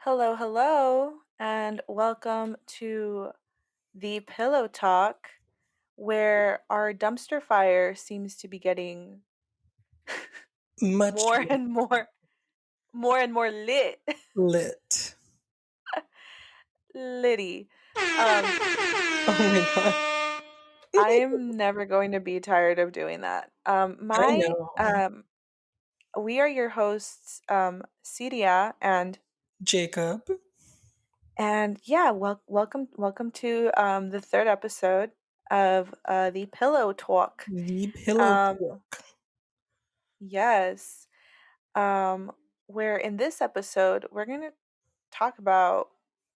Hello, hello, and welcome to the Pillow Talk, where our dumpster fire seems to be getting Much more and more lit. lit. Litty. Um, Oh my god. I am never going to be tired of doing that. I know. We are your hosts, Cedia Jacob, and yeah, welcome to the third episode of the Pillow Talk. the pillow Um, talk. yes. Um, where in this episode, we're going to talk about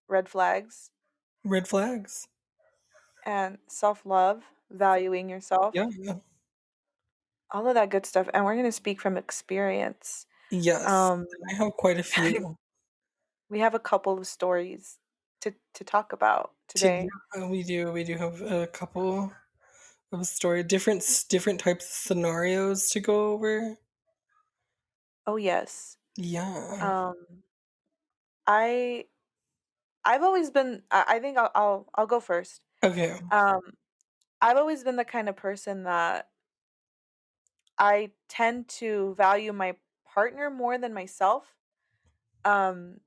red flags Red flags. and self love, valuing Yeah. yourself, all of that good stuff. And we're going to speak from experience. Yes. Um, I have quite a few. we have a couple of stories to talk about today. We do have a couple of story different types of scenarios to go over. Oh, yes. Yeah. Um, I I've always been. I think I'll go first. Okay. Um, I've always been the kind of person that I tend to value my partner more than myself, um,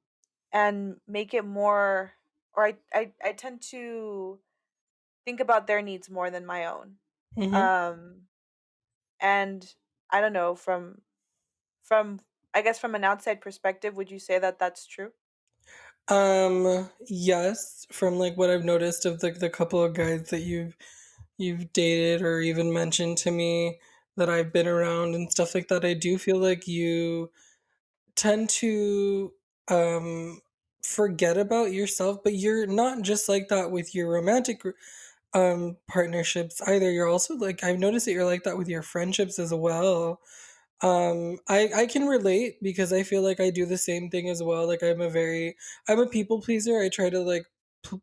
and make it more or I tend to think about their needs more than my own. Mm-hmm. Um, and I don't know, from I guess from an outside perspective, would you say that that's true? Yes, from like what I've noticed of the couple of guys that you've dated or even mentioned to me that I've been around and stuff like that, I do feel like you tend to um forget about yourself, but you're not just like that with your romantic partnerships either. You're also like I've noticed that you're like that with your friendships as well. I can relate because I feel like I do the same thing as well. Like I'm a people pleaser. I try to like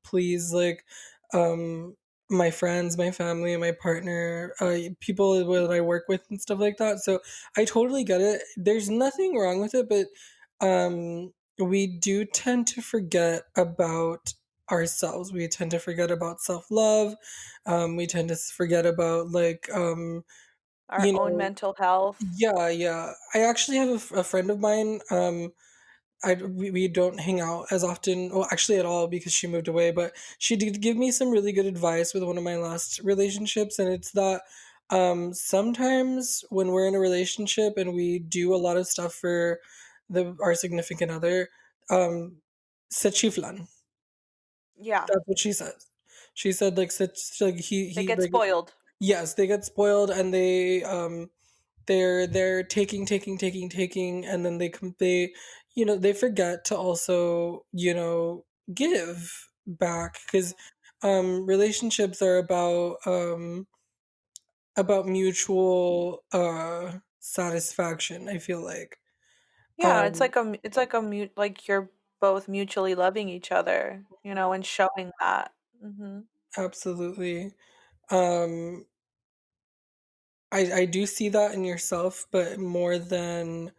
please like um my friends, my family, my partner, people that I work with and stuff like that. So I totally get it. There's nothing wrong with it, but we do tend to forget about ourselves. We tend to forget about self-love. We tend to forget about like Our you own know mental health. yeah. I actually have a friend of mine. We don't hang out as often, well, actually at all, because she moved away. But she did give me some really good advice with one of my last relationships, and it's that sometimes when we're in a relationship and we do a lot of stuff for the our significant other, um, se chiflan. Yeah, That's what she says. She said like such like they he get like spoiled. yes, they get spoiled and they're taking and then they they forget to also give back because relationships are about mutual satisfaction, I feel like. Yeah, um it's like a like you're both mutually loving each other, and showing that. Mhm. Absolutely. um I do see that in yourself, but more than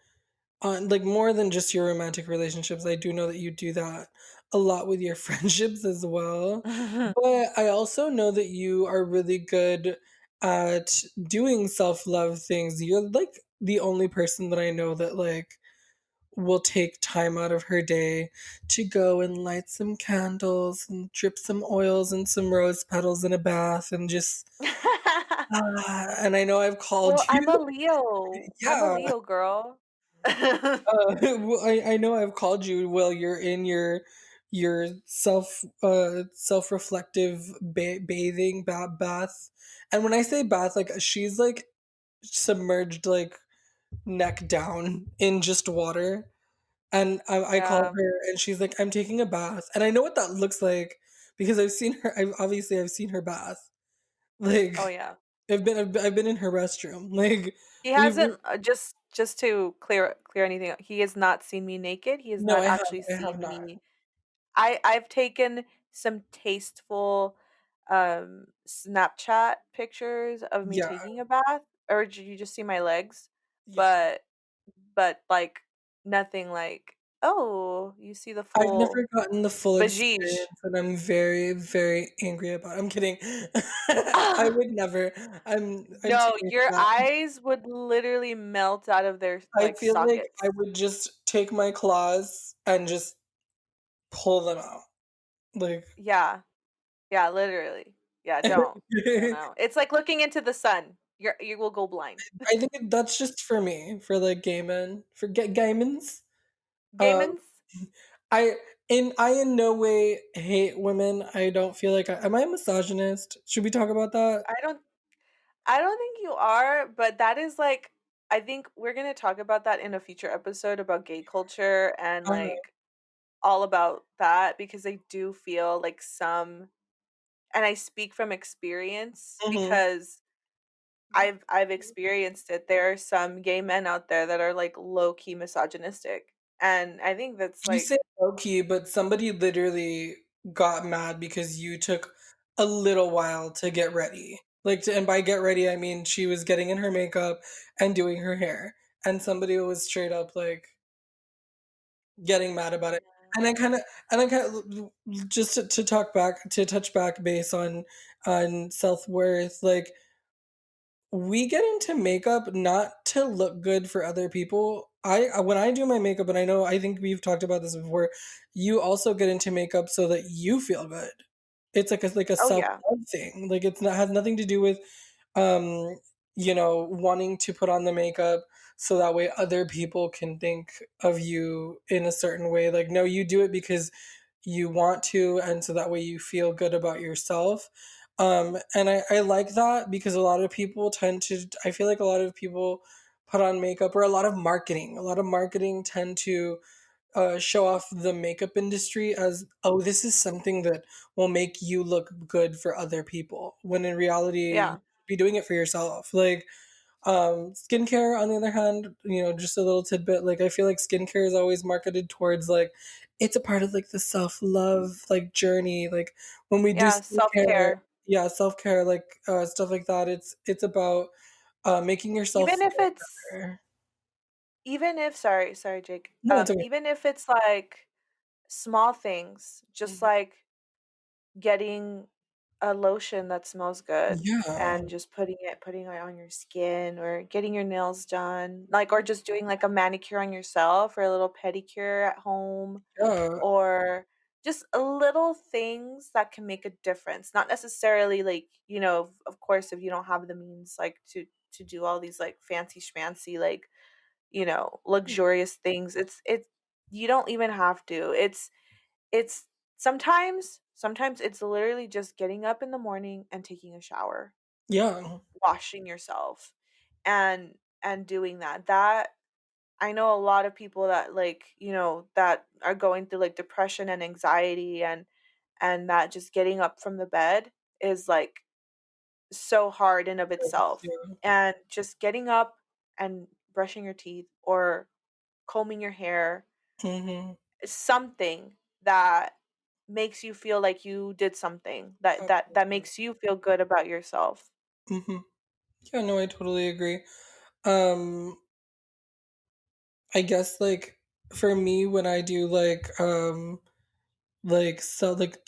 just your romantic relationships, I do know that you do that a lot with your friendships as well. But I also know that you are really good at doing self-love things. You're like the only person that I know that like will take time out of her day to go and light some candles and drip some oils and some rose petals in a bath and just and I know I've called Well, you. I'm a Leo. I'm a Yeah. Leo girl. Well, I know I've called you while you're in your self reflective bathing bath, and when I say bath, like she's like submerged like neck down in just water, and I call Yeah. her and she's like, I'm taking a bath, and I know what that looks like because I've seen her bath. Oh, Like yeah. I've been in her restroom. Like He we hasn't just to clear anything up, he has not seen me naked. He has no, not actually I have seen not. me. I've taken some tasteful, Snapchat pictures of me Yeah, taking a bath, or did you just see my legs? yeah. But, like, nothing like Oh, you see the I've never full gotten the full Bajiche. experience, and I'm very, very angry about I'm kidding. I would never. I'm too No, young your for that. eyes would literally melt out of their, I like, feel like I sockets. would just take my claws and just pull them out. Like Yeah. Yeah, literally. Yeah, don't. No, no. It's like looking into the sun. You will go blind. I think that's just for me, for, like, gay men, for gay mens. Um, Gamins? I in no way hate women. I don't feel like am I a misogynist? Should we talk about that? I don't I don't think you are, but that is like I think we're gonna talk about that in a future episode about gay culture and Uh-huh. like all about that because I do feel like some and I speak from experience Mhm. because I've experienced it. There are some gay men out there that are like low key misogynistic. And I think that's You say like low key, but somebody literally got mad because you took a little while to get ready. Like, and by get ready, I mean she was getting in her makeup and doing her hair, and somebody was straight up like getting mad about it. And I kind of just to talk back to touch back base on self worth. Like we get into makeup not to look good for other people. When I do my makeup, and I think we've talked about this before, you also get into makeup so that you feel good. It's like a oh yeah. self-love thing. Like it's not has nothing to do with um, wanting to put on the makeup so that way other people can think of you in a certain way. Like no, you do it because you want to, and so that way you feel good about yourself. And I like that because a lot of people tend to, I feel like a lot of people put on makeup or a lot of marketing tend to show off the makeup industry as, oh, this is something that will make you look good for other people. When in reality, you Yeah. should be doing it for yourself. Like, skincare, on the other hand, just a little tidbit. Like, I feel like skincare is always marketed towards like it's a part of like the self love like journey. Like when we do Yeah, skincare, self-care. yeah, self care, like stuff like that. It's about making yourself Even if feel it's better. even if sorry, Jake. No, it's okay. Even if it's like small things, just Mhm. like getting a lotion that smells good Yeah, and just putting it on your skin or getting your nails done, like or just doing like a manicure on yourself or a little pedicure at home yeah, or just little things that can make a difference. Not necessarily like, of course if you don't have the means like to do all these like fancy schmancy like, luxurious things. It's you don't even have to. It's sometimes it's literally just getting up in the morning and taking a shower, yeah. washing yourself, and doing that. That I know a lot of people that like, that are going through like depression and anxiety and that just getting up from the bed is like so hard in of itself. Yeah. And just getting up and brushing your teeth or combing your hair, Mhm. something that makes you feel like you did something that makes you feel good about yourself. Mhm. Yeah, no, I totally agree. Um, I guess like for me when I do like so like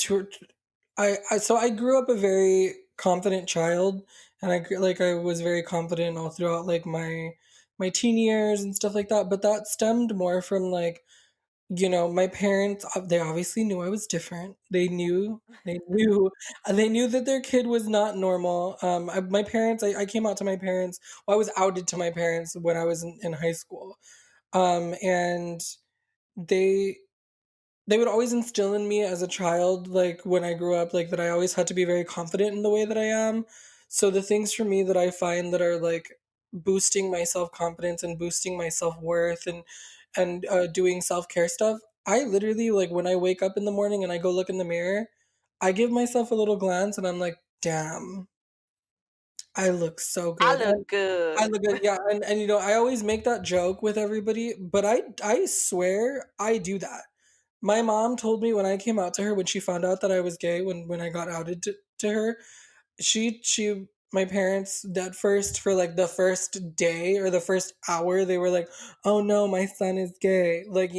I grew up a very confident child, and I was very confident all throughout like my teen years and stuff like that, but that stemmed more from like my parents, they obviously knew I was different. They knew that their kid was not normal. My parents, I came out to my parents. Well, I was outed to my parents when I was in high school. And they they would always instill in me as a child, like when I grew up, like that I always had to be very confident in the way that I am. So the things for me that I find that are like boosting my self confidence and boosting my self worth and doing self care stuff, I literally like when I wake up in the morning and I go look in the mirror, I give myself a little glance and I'm like, damn, I look so I good. And look I good. look good, yeah, and I always make that joke with everybody, but I swear I do that. My mom told me when I came out to her when she found out that I was gay when I got outed to her, she my parents at first for like the first day or the first hour they were like, "Oh no, my son is gay." Like,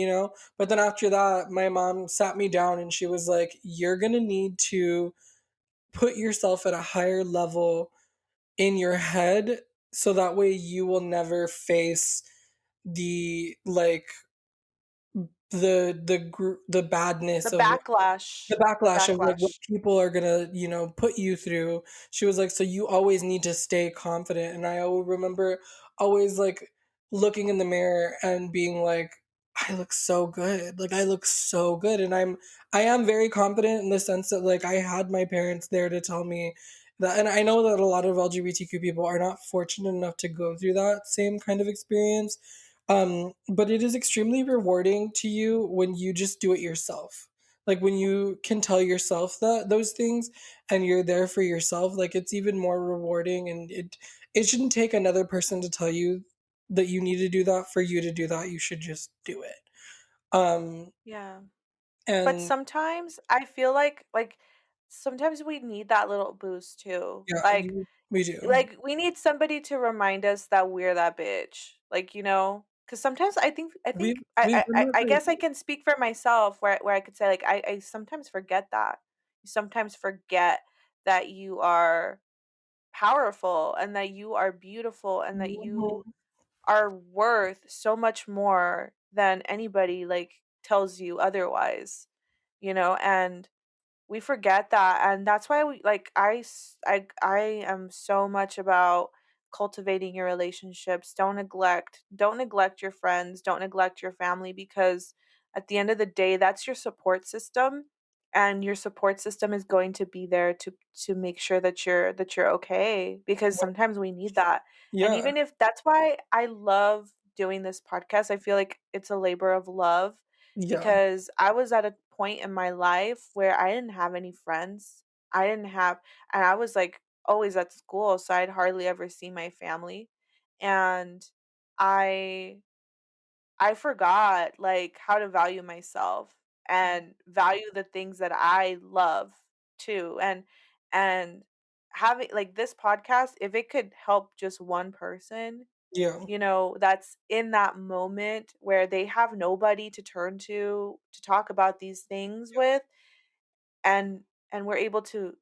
but then after that my mom sat me down and she was like, "You're going to need to put yourself at a higher level in your head so that way you will never face the like the The badness of the backlash. The backlash of, like, what backlash. people are gonna, put you through." She was like, "So you always need to stay confident," and I will remember always, like, looking in the mirror and being like, "I look so good, like, I look so good," and I am very confident in the sense that, like, I had my parents there to tell me that, and I know that a lot of LGBTQ people are not fortunate enough to go through that same kind of experience, but it is extremely rewarding to you when you just do it yourself. Like when you can tell yourself that those things and you're there for yourself, like it's even more rewarding and it shouldn't take another person to tell you that you need to do that for you to do that. You should just do it. Um Yeah. But and sometimes I feel like sometimes we need that little boost too. yeah, we do. Like we need somebody to remind us that we're that bitch. Like, cuz sometimes I We think we I remember guess I can speak for myself where I could say like I sometimes forget that. You sometimes forget that you are powerful and that you are beautiful and that you Mhm. are worth so much more than anybody like tells you otherwise, and we forget that, and that's why we like I am so much about cultivating your relationships. Don't neglect your friends, don't neglect your family, because at the end of the day that's your support system, and your support system is going to be there to make sure that you're okay, because sometimes we need that. And Yeah, even if that's why I love doing this podcast, I feel like it's a labor of love, yeah, because I was at a point in my life where I didn't have any friends. I didn't have, and I was like always at school, so I'd hardly ever see my family. And I I forgot like how to value myself and value the things that I love too. And having like this podcast, if it could help just one person, yeah, that's in that moment where they have nobody to turn to talk about these things with, and we're able to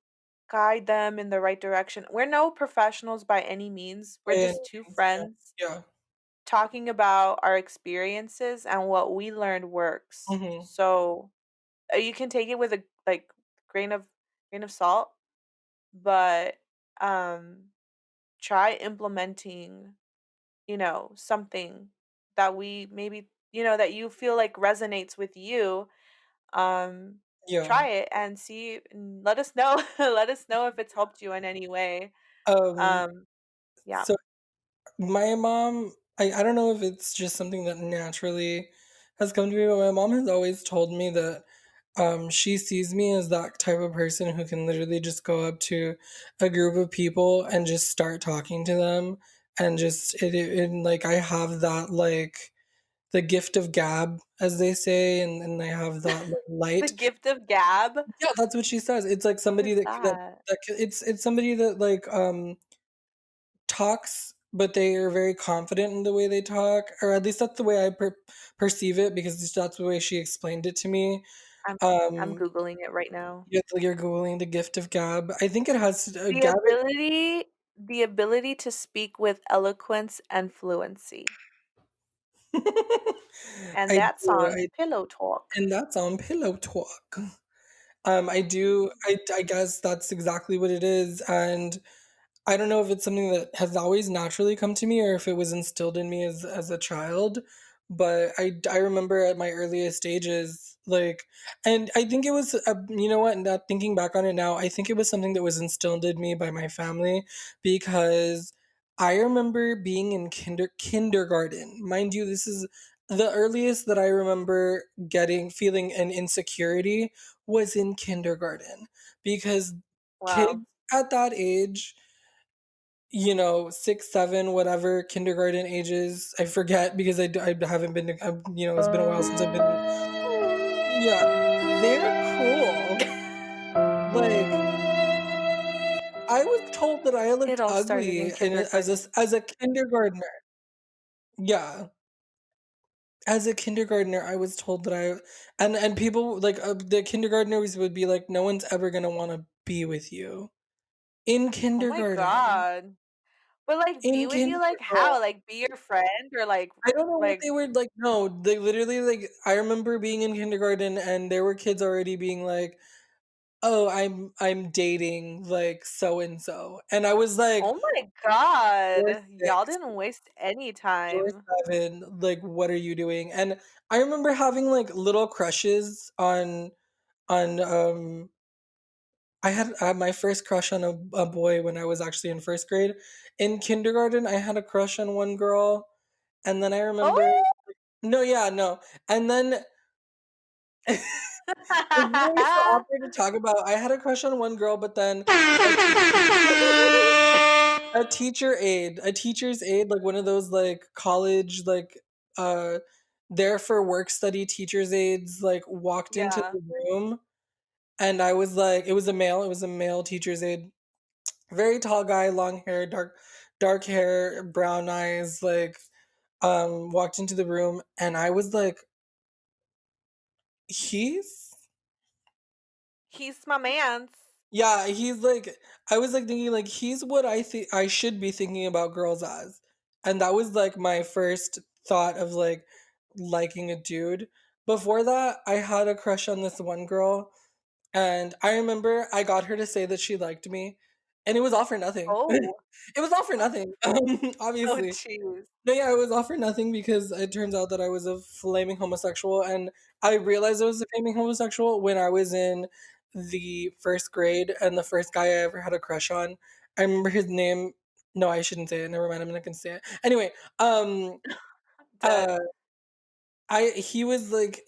guide them in the right direction. We're no professionals by any means. We're by any just two means, yeah, friends yeah. talking about our experiences and what we learned works. Mhm. So, you can take it with a like grain of grain of salt, but um try implementing something that we maybe, that you feel like resonates with you. Um, Yeah. try it and see, and let us know. Let us know if it's helped you in any way. Um, Um, yeah. so my mom, I don't know if it's just something that naturally has come to me, but my mom has always told me that she sees me as that type of person who can literally just go up to a group of people and just start talking to them and just and like I have that like the gift of gab as they say and I have that like, The light. gift of gab. Yeah, that's what she says. It's like What somebody is that that? it's somebody that like talks, but they are very confident in the way they talk, or at least that's the way I perceive it because that's the way she explained it to me. I'm I'm Um, googling it right now. you're googling the gift of gab. I think it has The gab. ability the ability to speak with eloquence and fluency. And I that's do, on Pillow Talk. and that's on Pillow Talk. I do. Mhm. I guess that's exactly what it is, and I don't know if it's something that has always naturally come to me or if it was instilled in me as a child, but I remember at my earliest stages, like, and I think it was, you know what, that thinking back on it now, I think it was something that was instilled in me by my family because I remember being in kindergarten. Mind you, this is the earliest that I remember feeling an insecurity was in kindergarten because kids Wow. at that age, 6, 7, whatever kindergarten ages. I forget because I haven't been, it's been a while since I've been. Yeah, they're cool. Like I was told that I It looked all started in ugly and kindergarten. as a kindergartner. Yeah. As a kindergartner, I was told that and people like the kindergartners would be like, "No one's ever gonna wanna be with you." In Oh my kindergarten. god. But, like, be In with you, kindergarten, like, girl. how? Like, be your friend or, I don't know what like they were like no, they literally, like I remember being in kindergarten and there were kids already being like, "Oh, I'm dating, like, so and so." And I was like, oh my "You're god. Y'all 6, didn't waste any you're time. 7, like, what are you doing?" And I remember having, like, little crushes on, I had my first crush on a boy when I was actually in 1st grade. In kindergarten, I had a crush on one girl, and then I remember Oh! no, yeah, no, and then it's really so awkward to talk about. I had a crush on one girl, but then a teacher a teacher's aide, like one of those, like, college, like, uh, there for work study teacher's aides, like, walked into Yeah. the room, and I was like it was a male teacher's aide. Very tall guy, long hair, dark hair, brown eyes, like, walked into the room, and I was like, "He's" He's my mans. yeah, he's like I was, like, thinking, like, "He's what I think I should be thinking about girls as." And that was, like, my first thought of, like, liking a dude. Before that, I had a crush on this one girl, and I remember I got her to say that she liked me, and it was all for nothing. Oh. It was all for nothing, Oh, obviously. jeez. No, yeah, it was all for nothing because it turns out that I was a flaming homosexual, and I realized I was a flaming homosexual when I was in the 1st grade, and the first guy I ever had a crush on, I remember his name no, I shouldn't say it, never mind, I'm not gonna say it. Anyway, Dead. uh I he was like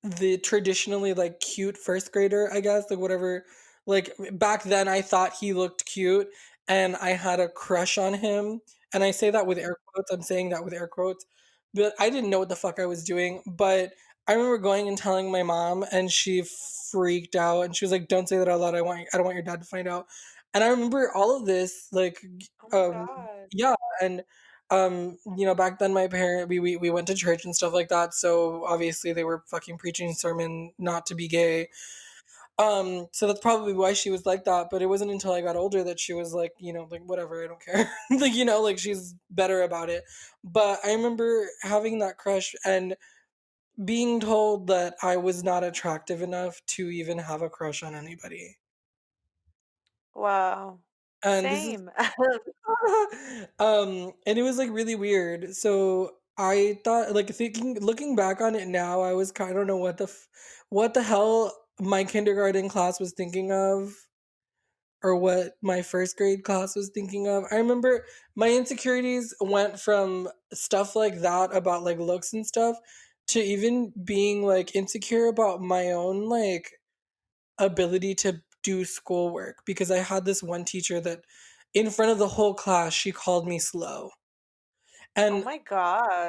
the traditionally like cute 1st grader, I guess, like whatever like back then I thought he looked cute and I had a crush on him. And I say that with air quotes. I'm saying that with air quotes. But I didn't know what the fuck I was doing. But I remember going and telling my mom and she freaked out and she was like, "Don't say that out loud. I don't want your dad to find out." And I remember all of this like Oh my um god. yeah, and you know, back then my parent we went to church and stuff like that, so obviously they were fucking preaching a sermon not to be gay. So that's probably why she was like that, but it wasn't until I got older that she was like, you know, like whatever, I don't care. Like, you know, like she's better about it. But I remember having that crush and being told that I was not attractive enough to even have a crush on anybody. Wow. And this is Same. and it was, like, really weird. So, I thought like, thinking looking back on it now, I was kind I don't know what the hell my kindergarten class was thinking of or what my 1st grade class was thinking of. I remember my insecurities went from stuff like that about, like, looks and stuff to even being, like, insecure about my own, like, ability to do schoolwork because I had this one teacher that in front of the whole class, she called me slow. Oh And my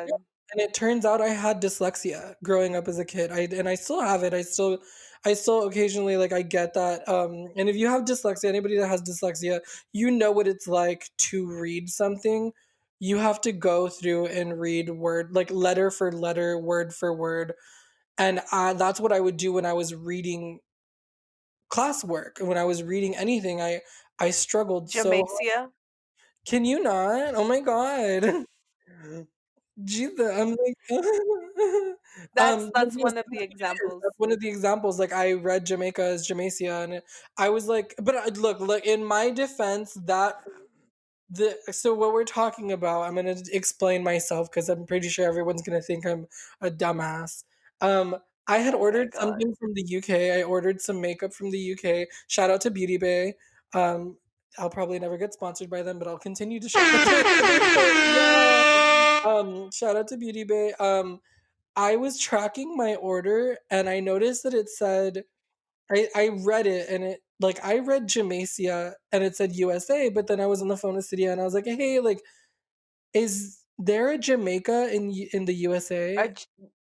yeah, god. and it turns out I had dyslexia growing up as a kid. I still have it. I still occasionally like I get that. And if you have dyslexia, anybody that has dyslexia, you know what it's like to read something. You have to go through and read word like letter for letter, word for word. And that's what I would do when I was reading classwork. When I was reading anything, I struggled so hard. Jamacia? Can you not? Oh my god. Jesus, I'm like, That's yes, one of the it is. examples. That's one of the examples. Like I read Jamaica as Jamacia, and I was like, but look. In my defense, that the so what we're talking about, I'm gonna explain myself because I'm pretty sure everyone's gonna think I'm a dumbass. Um, I had Oh my ordered god. something from the UK. I ordered some makeup from the UK. Shout out to Beauty Bay. Um, I'll probably never get sponsored by them, but I'll continue to shout out their yeah. Shout out to Beauty Bay. I was tracking my order and I noticed that it said I read it and it like I read Jamaica and it said USA, but then I was on the phone with Cydia and I was like, "Hey, like, is there a Jamaica in the A USA?"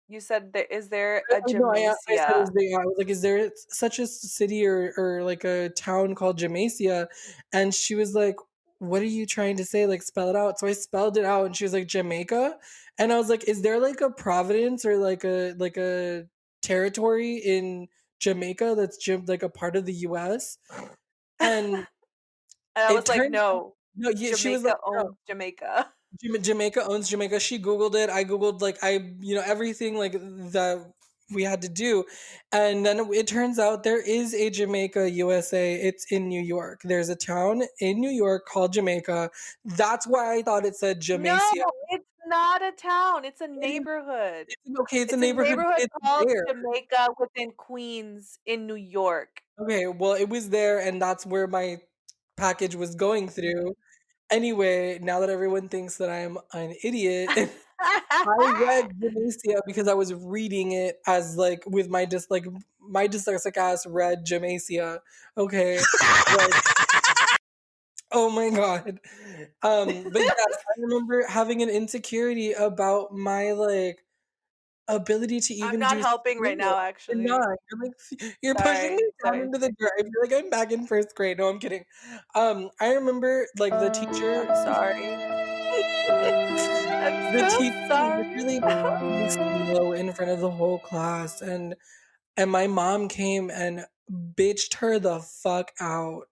You said there is there a No, I said, Jamaica? "Is there," I was like, "Is there such a city or, like, a town called Jamaica?" And she was like, "What are you trying to say? Like, spell it out." So I spelled it out, and she was like, "Jamaica?" And I was like, "Is there, like, a province or, like a territory in Jamaica that's like, a part of the US?" And And I it was like, turns out "No, no, yeah, she was like, Jamaica "No." owns Jamaica." Jamaica owns Jamaica. She Googled it. I Googled like everything like that we had to do. And then it turns out there is a Jamaica, USA. It's in New York. There's a town in New York called Jamaica. That's why I thought it said No, Jamaica. it's not a town, it's a It is, neighborhood. okay, it's a It's a neighborhood, but neighborhood it's called there. Jamaica within Queens in New York. Okay, well, it was there, and that's where my package was going through. Anyway, now that everyone thinks that I'm an idiot, I read Jamesia because I was reading it as, like, with my dyslexic ass read Jamesia, okay? Like, oh my god. But yes, I remember having an insecurity about my, like, ability to I'm even not do helping right school. now, You're actually. not. You're, like, you're pushing me Sorry, down sorry. into the dirt. I feel like I'm back in 1st grade. No, I'm kidding. I remember, like, the teacher I'm sorry. I'm the so teacher sorry. literally made me slow in front of the whole class, and my mom came and bitched her the fuck out.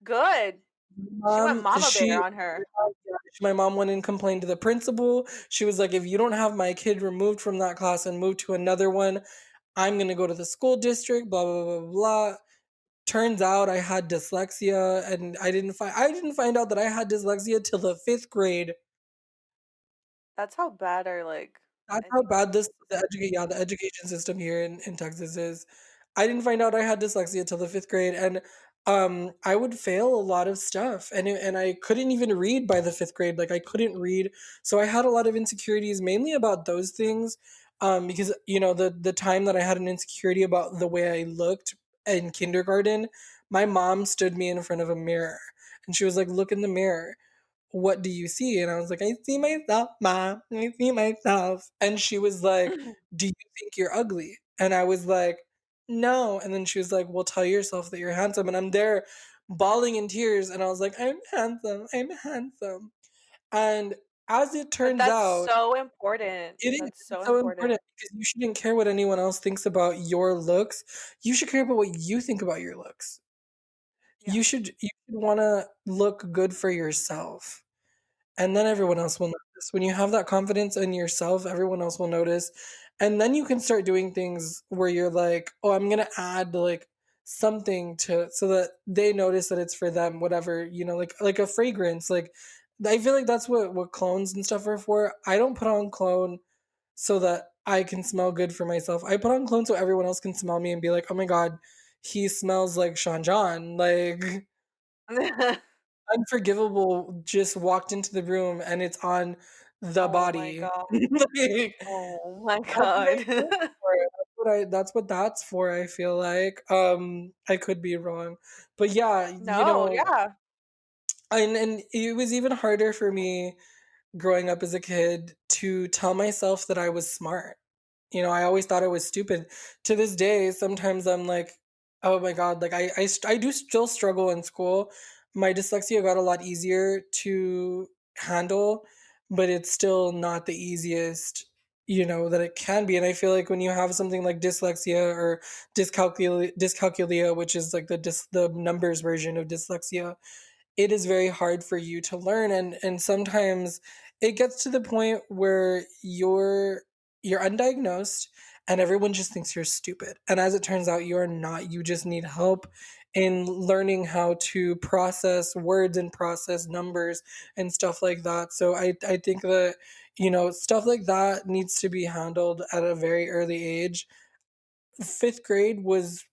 Good. She went Mom, mama bear she on her. my mom went and complained to the principal. She was like, "If you don't have my kid removed from that class and moved to another one, I'm gonna go to the school district, blah, blah, blah, blah, blah." Turns out I had dyslexia, and I didn't find out that I had dyslexia till the 5th grade. That's how bad our, like, That's how bad education this system is. the education system here in Texas is. I didn't find out I had dyslexia till the 5th grade, and, I would fail a lot of stuff, and I couldn't even read by the 5th grade, like, I couldn't read, so I had a lot of insecurities mainly about those things, because, the time that I had an insecurity about the way I looked in kindergarten, my mom stood me in front of a mirror, and she was like, "Look in the mirror." "What do you see?" And I was like, "I see myself, mom. I see myself." And she was like, "Do you think you're ugly?" And I was like, "No." And then she was like, "Well, tell yourself that you're handsome." And I'm there bawling in tears, and I was like, "I'm handsome. I'm handsome." And as it But turns that's out, so important. it is, That's it's so so important. important because you shouldn't care what anyone else thinks about your looks. You should care about what you think about your looks. Yeah. You should wanna look good for yourself. And then Yeah. everyone else will notice. When you have that confidence in yourself, everyone else will notice. And then you can start doing things where you're like, "Oh, I'm gonna add, like, something to so that they notice that it's for them," whatever, like a fragrance, like, I feel like that's what clones and stuff are for. I don't put on cologne so that I can smell good for myself. I put on cologne so everyone else can smell me and be like, "Oh my god, he smells like Sean John." Like, Unforgivable just walked into the room and it's on the Oh my body. god. Like, Oh my that's what I god. do it for. That's what that's for, I feel like. I could be wrong. But yeah, No, yeah. and it was even harder for me growing up as a kid to tell myself that I was smart. I always thought I was stupid. To this day, sometimes I'm like, "Oh my god," like I do still struggle in school. My dyslexia got a lot easier to handle, but it's still not the easiest, that it can be. And I feel like when you have something like dyslexia or dyscalculia, which is like the numbers version of dyslexia, it is very hard for you to learn, and sometimes it gets to the point where you're undiagnosed and everyone just thinks you're stupid, and as it turns out you're not. You just need help in learning how to process words and process numbers and stuff like that. So I think that stuff like that needs to be handled at a very early age. 5th grade was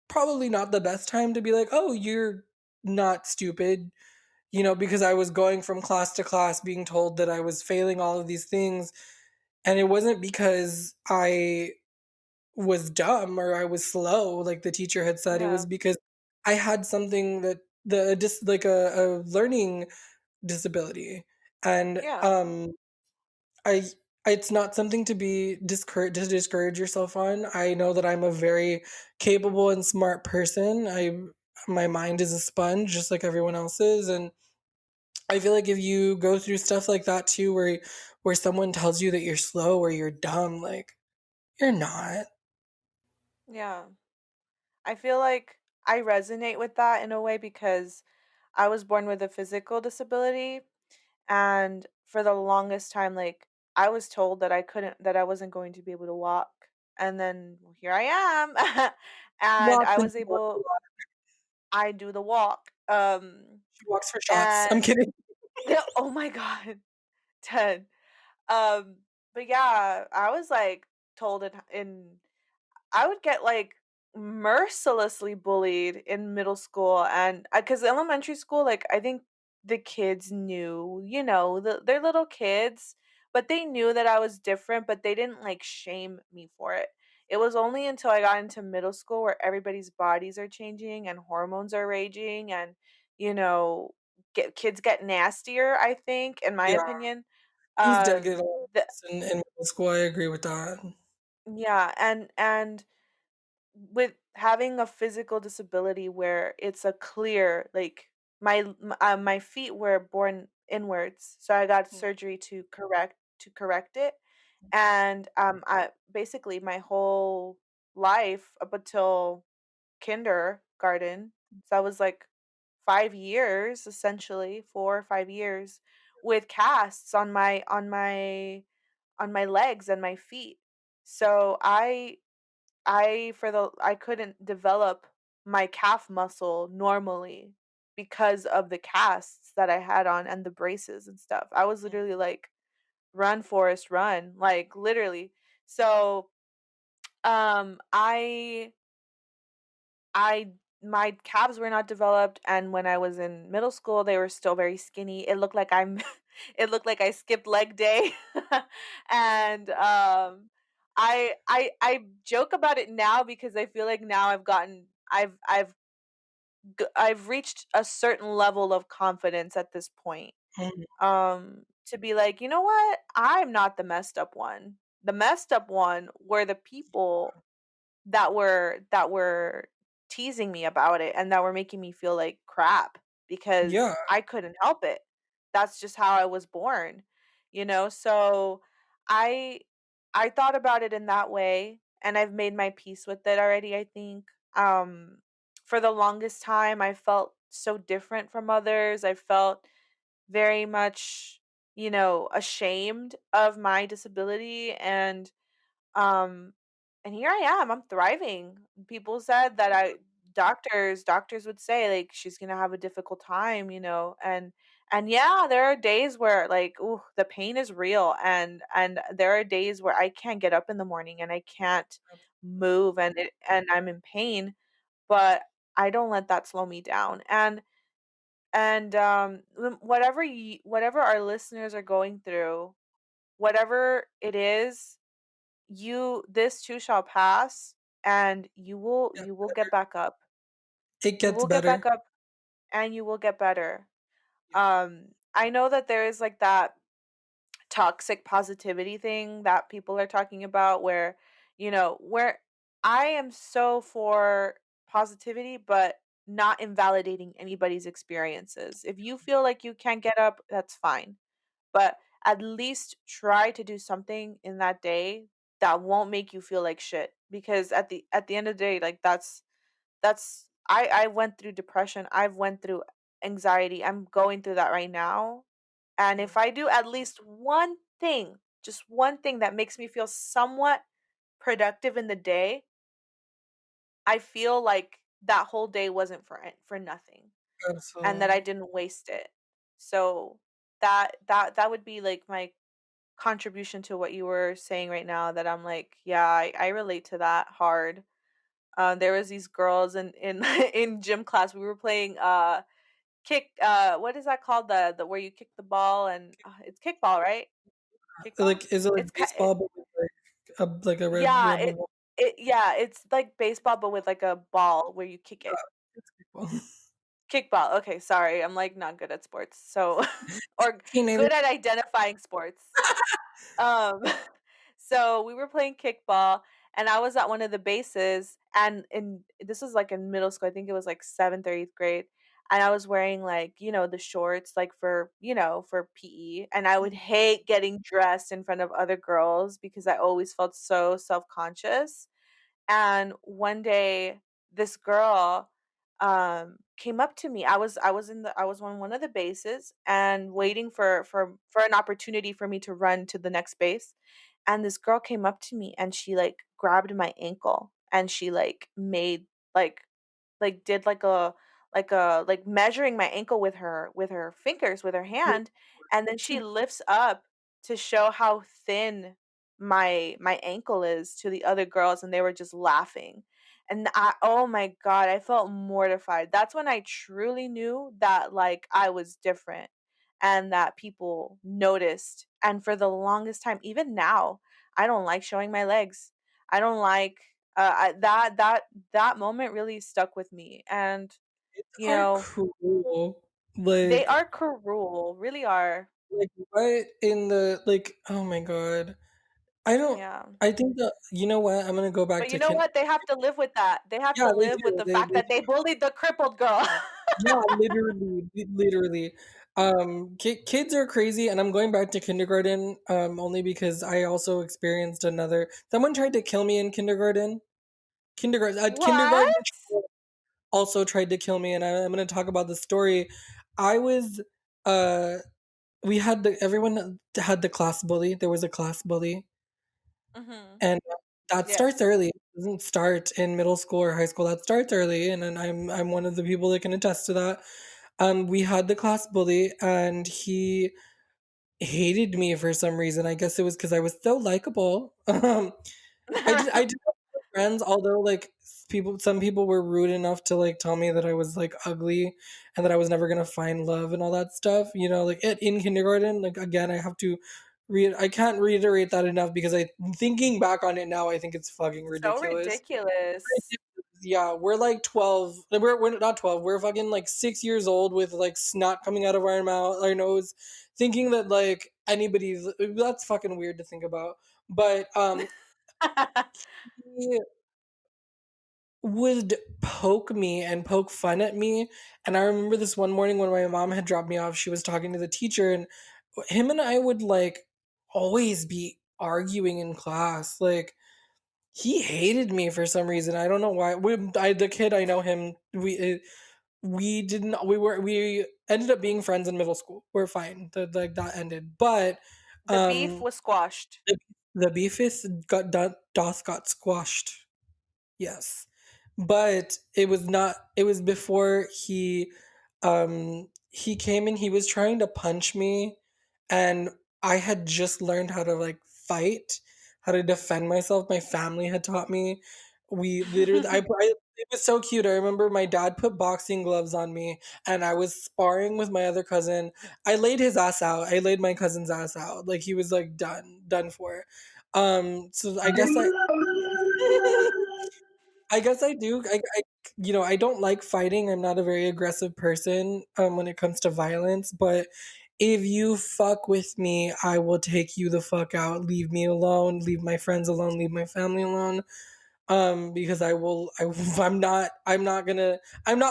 probably not the best time to be like, "Oh, you're not stupid," because I was going from class to class being told that I was failing all of these things. And it wasn't because I was dumb or I was slow, like the teacher had said. It was Yeah. because I had something that like a learning disability. And Yeah. I It's not something to be discourage yourself on. I know that I'm a very capable and smart person. My mind is a sponge just like everyone else's, and I feel like if you go through stuff like that too, where someone tells you that you're slow or you're dumb, like you're not. Yeah. I feel like I resonate with that in a way because I was born with a physical disability, and for the longest time, like, I was told that I wasn't going to be able to walk, and then well, here I am. And Walks I and was able I do the walk. she walks for shots. I'm And kidding. oh my god, 10. Um, but yeah, I was, like, told in I would get, like, mercilessly bullied in middle school and because elementary school, like, I think the kids knew, they're little kids, but they knew that I was different, but they didn't, like, shame me for it. It was only until I got into middle school where everybody's bodies are changing and hormones are raging and, you know, kids get nastier, I think, in my Yeah, opinion. things did get a lot The worse in middle school. I agree with that. Yeah, and with having a physical disability where it's a clear like my feet were born inwards, so I got surgery to correct it, and I basically my whole life up until kindergarten, so I was like 5 years essentially, 4 or 5 years with casts on my legs and my feet. So I couldn't develop my calf muscle normally because of the casts that I had on and the braces and stuff. I was literally like, "Run, Forest, run," like, literally. So, I my calves were not developed, and when I was in middle school, they were still very skinny. It looked like I'm it looked like I skipped leg day. And, I joke about it now because I feel like now I've reached a certain level of confidence at this point, Mhm. to be like, "You know what? I'm not the messed up one. The messed up one were the people that were teasing me about it and that were making me feel like crap Yeah, because I couldn't help it. That's just how I was born, So I I thought about it in that way and I've made my peace with it already, I think. For the longest time I felt so different from others. I felt very much, ashamed of my disability um, and here I am, I'm thriving. People said that doctors would say, like, "She's gonna have a difficult time," and yeah, there are days where, like, ooh, the pain is real, and there are days where I can't get up in the morning and I can't move and I'm in pain, but I don't let that slow me down, whatever our listeners are going through, whatever it is, this too shall pass, and you will yeah, you will get back up. it You gets will get back better. up and you will get better. Yeah, I know that there is like that toxic positivity thing that people are talking about where I am so for positivity, but not invalidating anybody's experiences. If you feel like you can't get up, that's fine. But at least try to do something in that day that won't make you feel like shit because at the end of the day, like, I went through depression, I've went through anxiety, I'm going through that right now, and if mhm, I do at least one thing, just one thing that makes me feel somewhat productive in the day, I feel like that whole day wasn't for nothing and that I absolutely. didn't waste it. So that would be like my contribution to what you were saying right now, that I'm like, yeah, I relate to that hard. There was these girls in in gym class. We were playing kick. What is that called? The where you kick the ball and it's kickball, right? Kickball. Like, is it like It's baseball, but with like a red yeah. rubber ball? It's like baseball but with like a ball where you kick it. It's kickball. Kickball. Okay, sorry. I'm like not good at sports. So or Hey, neither good at identifying sports. Um, so we were playing kickball, and I was at one of the bases, and this was like in middle school. I think it was like 7th or 8th grade. And I was wearing like, the shorts like for, for PE. And I would hate getting dressed in front of other girls because I always felt so self-conscious. And one day this girl came up to me. I was on one of the bases and waiting for an opportunity for me to run to the next base. And this girl came up to me and she like grabbed my ankle and she like made did like measuring my ankle with her fingers with her hand, and then she lifts up to show how thin my ankle is to the other girls, and they were just laughing. And oh my god, I felt mortified. That's when I truly knew that like I was different and that people noticed. And for the longest time, even now, I don't like showing my legs. I don't like that moment really stuck with me. And you Are know, cruel. they Like are cruel, really are. what in the like, oh my god. I don't Yeah. I think that you know what? I'm gonna go back But you to know kin what? They have to live with that. They have yeah, to they live with do. the fact They that they do. bullied the crippled girl. Yeah, literally, literally. Kids are crazy, and I'm going back to kindergarten, only because I also experienced another. Someone tried to kill me in kindergarten. A kindergarten What? also tried to kill me, and I'm going to talk about the story. I was, uh, we had everyone had the class bully. There was a class bully, Mhm. and that starts Yes. early. It doesn't start in middle school or high school. That starts early, and then I'm one of the people that can attest to that. We had the class bully, and he hated me for some reason. I guess it was because I was so likable. I did have friends, although like some people were rude enough to like tell me that I was like ugly and that I was never gonna find love and all that stuff. Like in kindergarten, like again, I have to read. I can't reiterate that enough because I thinking back on it now, I think it's fucking So ridiculous. ridiculous. Yeah, we're like 12. We're not 12. We're fucking like 6 years old with like snot coming out of our mouth, our nose, thinking that like anybody's. That's fucking weird to think about. But he would poke me and poke fun at me. And I remember this one morning when my mom had dropped me off, she was talking to the teacher, and him and I would like always be arguing in class. Like, he hated me for some reason. I don't know why. The kid, I know him. We didn't. We ended up being friends in middle school. We're fine. Like that ended. But The beef um, was squashed. the, the beef is got doth got squashed. Yes. But it was not it was before he came and he was trying to punch me, and I had just learned how to like fight, how to defend myself. My family had taught me. We literally it was so cute. I remember my dad put boxing gloves on me and I was sparring with my other cousin. I laid his ass out. I laid my cousin's ass out. Like he was like done for. So I guess I guess I do. I don't like fighting. I'm not a very aggressive person when it comes to violence. But if you fuck with me, I will take you the fuck out. Leave me alone. Leave my friends alone. Leave my family alone. Because I'm not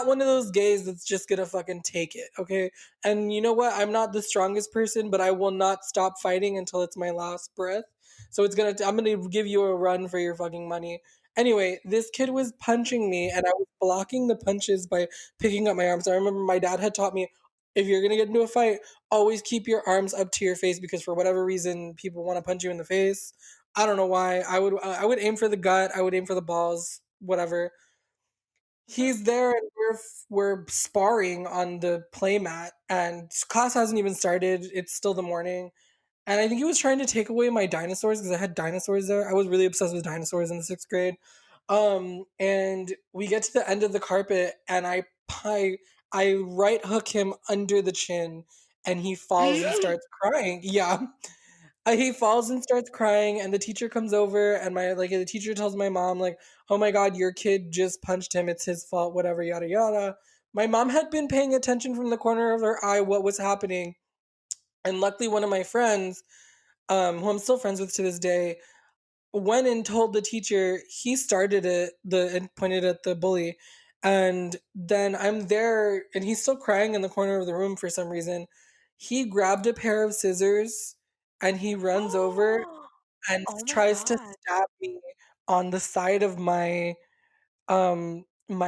one of those gays that's just gonna fucking take it, okay? And you know what, I'm not the strongest person, but I will not stop fighting until it's my last breath. So I'm gonna give you a run for your fucking money. Anyway, this kid was punching me and I was blocking the punches by picking up my arms. I remember my dad had taught me, if you're gonna get into a fight, always keep your arms up to your face, because for whatever reason people want to punch you in the face. I don't know why. I would aim for the gut. I would aim for the balls. Whatever. Mhm. He's there, and we're sparring on the playmat, and class hasn't even started. It's still the morning, and I think he was trying to take away my dinosaurs because I had dinosaurs there. I was really obsessed with dinosaurs in the sixth grade. And we get to the end of the carpet, and I right hook him under the chin, and he falls and starts crying. Yeah, he falls and starts crying, and the teacher comes over, and the teacher tells my mom like, "Oh my god, your kid just punched him. It's his fault. Whatever, yada yada." My mom had been paying attention from the corner of her eye what was happening, and luckily one of my friends who I'm still friends with to this day, went and told the teacher he started it, and pointed at the bully. And then I'm there and he's still crying in the corner of the room for some reason. He grabbed a pair of scissors and he runs over and Oh my tries to god. stab me on the side of my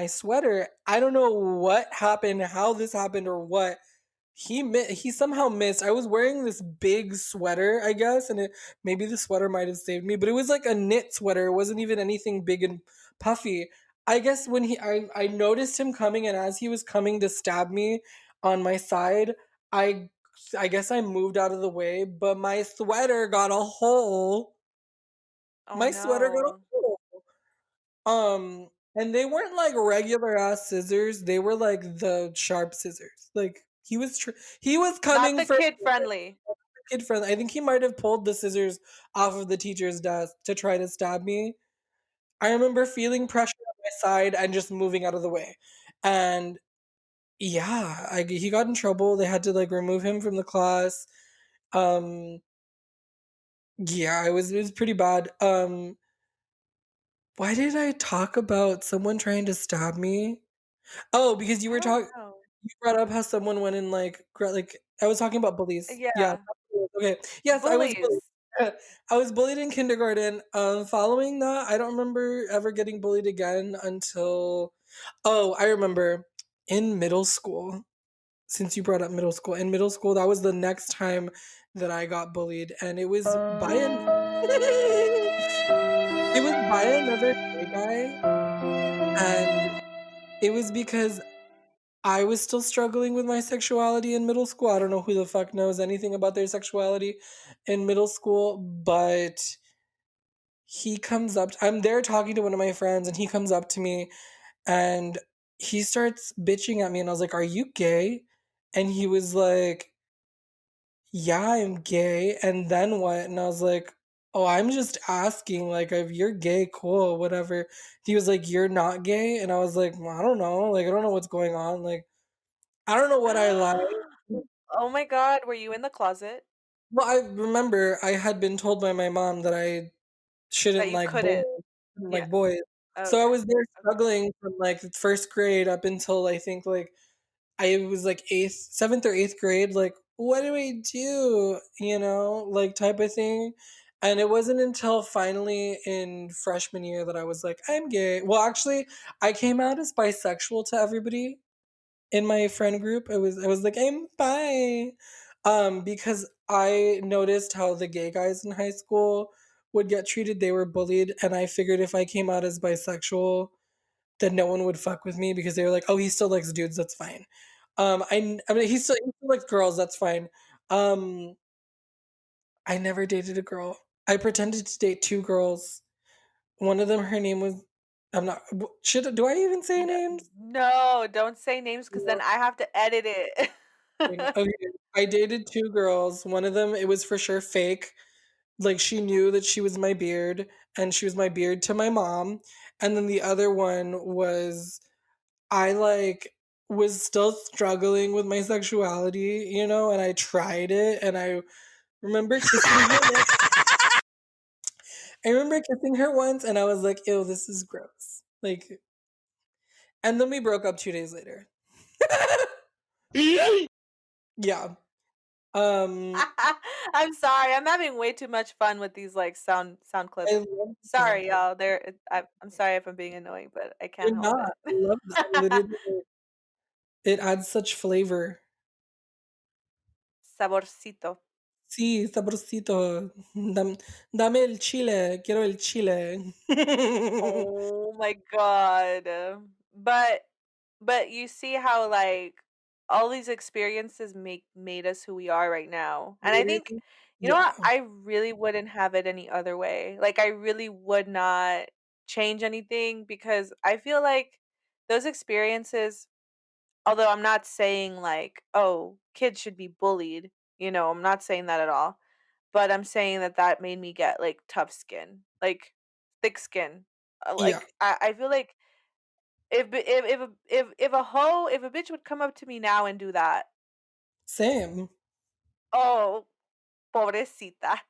sweater. I don't know what happened, how this happened or what. He somehow missed. I was wearing this big sweater, I guess, and maybe the sweater might have saved me, but it was like a knit sweater. It wasn't even anything big and puffy. I guess when I noticed him coming, and as he was coming to stab me on my side, I I guess I moved out of the way, but my sweater got a hole. Oh My sweater got a no. hole. And they weren't like regular ass scissors. They were like the sharp scissors. Like he was Not coming the for kid friendly. kid friendly. I think he might have pulled the scissors off of the teacher's desk to try to stab me. I remember feeling pressure on my side and just moving out of the way. And yeah, he got in trouble. They had to like remove him from the class. Um, yeah, it was pretty bad. Why did I talk about someone trying to stab me? Oh, because I don't know. you brought up how someone went in like I was talking about bullies. Yeah. Yeah. Okay. Yes, I was bullied. Bullies. I was bullied in kindergarten. Following that, I don't remember ever getting bullied again until oh, I remember in middle school. Since you brought up middle school, in middle school, that was the next time that I got bullied, and it was by an it was by another gay guy, and it was because I was still struggling with my sexuality in middle school. I don't know who the fuck knows anything about their sexuality in middle school, but I'm there talking to one of my friends and he comes up to me and he starts bitching at me and I was like, "Are you gay?" And he was like, "Yeah, I'm gay." And then what? And I was like, "Oh, I'm just asking like if you're gay, cool, whatever." He was like, "You're not gay?" And I was like, "Well, I don't know. Like I don't know what's going on. Like I don't know what I like." Oh my god, were you in the closet? Well, I remember I had been told by my mom that I That shouldn't you like couldn't. shouldn't Yeah. like boys. So I Okay. was there Okay. struggling from like 1st grade up until I think like I was like 8th, 7th or 8th grade, like, what do we do? You know, like type of thing. And it wasn't until finally in freshman year that I was like, I'm gay. Well, actually, I came out as bisexual to everybody in my friend group. I was like, I'm bi. Because I noticed how the gay guys in high school would get treated. They were bullied, and I figured if I came out as bisexual, then no one would fuck with me because they were like, oh, he still likes dudes, that's fine. I mean he still likes girls, that's fine. Um, I never dated a girl. I pretended to date 2 girls. One of them, her name was I'm not should do I even say No, names? no, don't say names because then I have to edit it. Okay, I dated 2 girls. One of them, it was for sure fake. Like, she knew that she was my beard, and she was my beard to my mom, and then the other one was I, like, was still struggling with my sexuality, you know, and I tried it, and remember kissing her on I remember kissing her once, and I was like, "Ew, this is gross." Like and then we broke up 2 days later. Yeah. Um, I'm sorry, I'm having way too much fun with these, like, sound I clips. love the sound Sorry, clip. y'all, I'm sorry if I'm being annoying, but I can't You're help not. I love that. it. Literally, it adds such flavor. Saborcito. Sí, sabrosito. Dame el chile, quiero el chile. Oh my god. But but you see how, like, all these experiences made us who we are right now, and I think Literally, you know what? yeah, I really wouldn't have it any other way. Like, I really would not change anything because I feel like those experiences, although I'm not saying, like, "Oh, kids should be bullied," I'm not saying that at all, but I'm saying that that made me get, like, tough skin, like, thick skin. yeah, I feel like if a bitch would come up to me now and do that, same. oh, Pobrecita.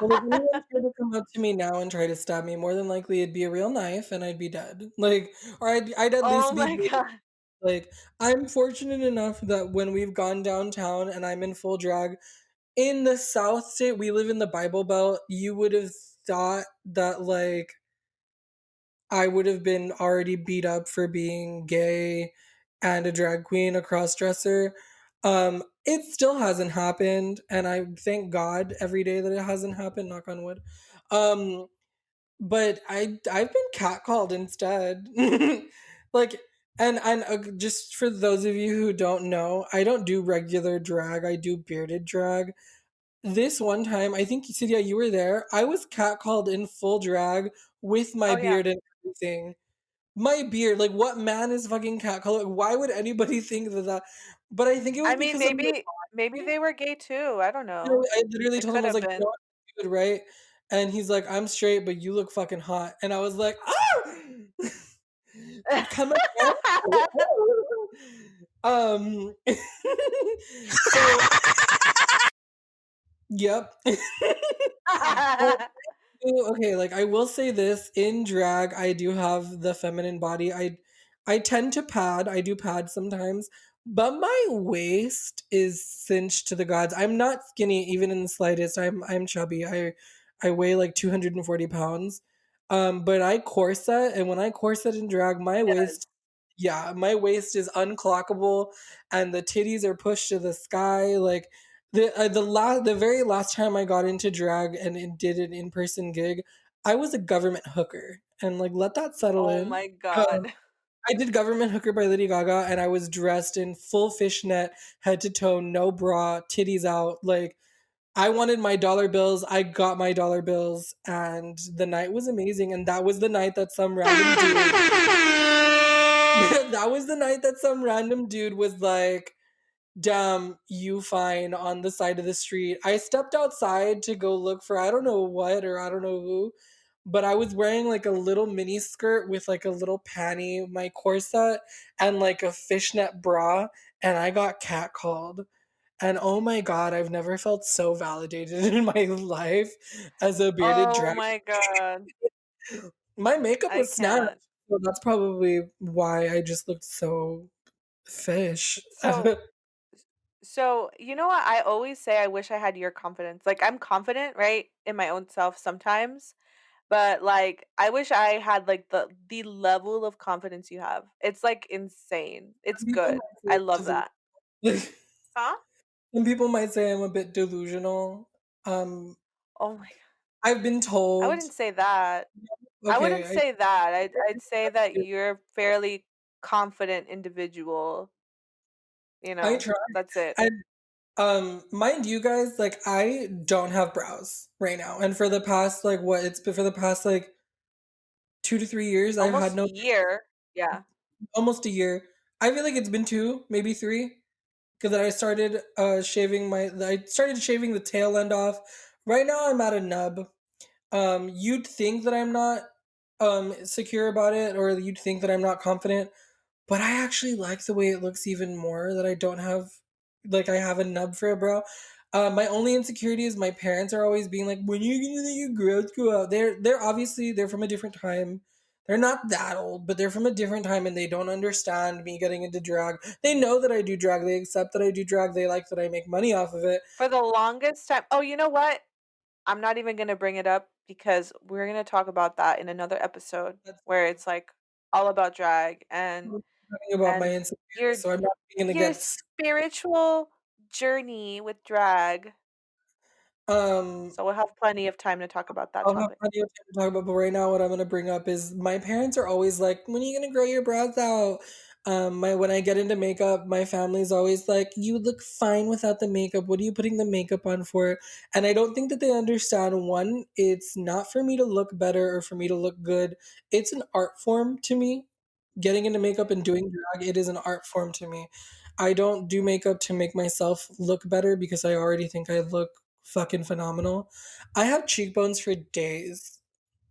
Well, if anyone tried to come up to me now and try to stab me, more than likely it'd be a real knife and I'd be dead. Like, or I'd at Oh least be my bleeding. god. Like, I'm fortunate enough that when we've gone downtown and I'm in full drag, in the South State, we live in the Bible Belt, you would have thought that, like, I would have been already beat up for being gay and a drag queen, a cross dresser. It still hasn't happened, and I thank God every day that it hasn't happened, knock on wood. Um, but I've been catcalled instead. Like, and just for those of you who don't know, I don't do regular drag. I do bearded drag. This one time, I think Celia, you were there. I was catcalled in full drag with my Oh, yeah. beard and everything. My beard, like, what man is fucking catcalling? Why would anybody think that? But I think it was I mean, because of my maybe body. they were gay too, I don't You know, know. I literally It told him, could I was have like, "You know been. what? Good, right?" And he's like, "I'm straight, but you look fucking hot." And I was like, "Ah!" Come again? Um, so, yep. Well, okay, like, I will say this, in drag, I do have the feminine body. I tend to pad, I do pad sometimes, but my waist is cinched to the gods. I'm not skinny even in the slightest. I'm chubby. I weigh like 240 pounds. But I corset, and when I corset in drag, my Yes. waist, yeah, my waist is unclockable and the titties are pushed to the sky. Like, the very last time I got into drag and did an in person gig, I was a government hooker, and like let that settle Oh in. my Um, god. I did Government Hooker by Lady Gaga, and I was dressed in full fishnet, head to toe, no bra, titties out. Like, I wanted my dollar bills. I got my dollar bills, and the night was amazing. And that was the night that some random dude. That was the night that some random dude was like, damn, you fine on the side of the street. I stepped outside to go look for I don't know what or I don't know who, but I was wearing like a little mini skirt with like a little panty, my corset, and like a fishnet bra, and I got catcalled. And oh my god, I've never felt so validated in my life as a bearded Oh drag. my god. My makeup I was snatched, can't. so that's probably why I just looked so fish. So you know what? I always say I wish I had your confidence. Like, I'm confident, right, in my own self sometimes, but, like, I wish I had, like, the level of confidence you have. It's, like, insane. It's Some people good. might say I I'm love that. delusional. Huh? Some people might say I'm a bit delusional. Um, Oh my I've been I told. wouldn't say that. I wouldn't Okay, say that. I'd say that I you're a fairly confident individual, you I know? try. That's it. And mind you guys, like I don't have brows right now. And for the past like what it's been for the past like 2 to 3 years, I've had Almost no year. Yeah. almost a year. I feel like it's been two, maybe three. Because I started I started shaving the tail end off. Right now I'm at a nub. You'd think that I'm not secure about it, or you'd think that I'm not confident, but I actually like the way it looks even more that I don't have, like, I have a nub for a brow. My only insecurity is my parents are always being like, "When are you gonna let your growth go out?" They're obviously they're from a different time. They're not that old, but they're from a different time and they don't understand me getting into drag. They know that I do drag. They accept that I do drag. They like that I make money off of it. For the longest time oh, you know what? I'm not even gonna bring it up because we're gonna talk about that in another episode That's where it's, like, all about drag talking about my and insecurities, your so I'm not being your against. spiritual journey with drag. Um, So we'll have plenty of time to talk about that I'll have topic. plenty of time to talk about, but right now, what I'm gonna bring up is my parents are always like, "When are you gonna grow your brows out?" My when I get into makeup, my family's always like, "You look fine without the makeup. What are you putting the makeup on for?" And I don't think that they understand. One, it's not for me to look better or for me to look good. It's an art form to me. Getting into makeup and doing drag, it is an art form to me. I don't do makeup to make myself look better because I already think I look fucking phenomenal. I have cheekbones for days.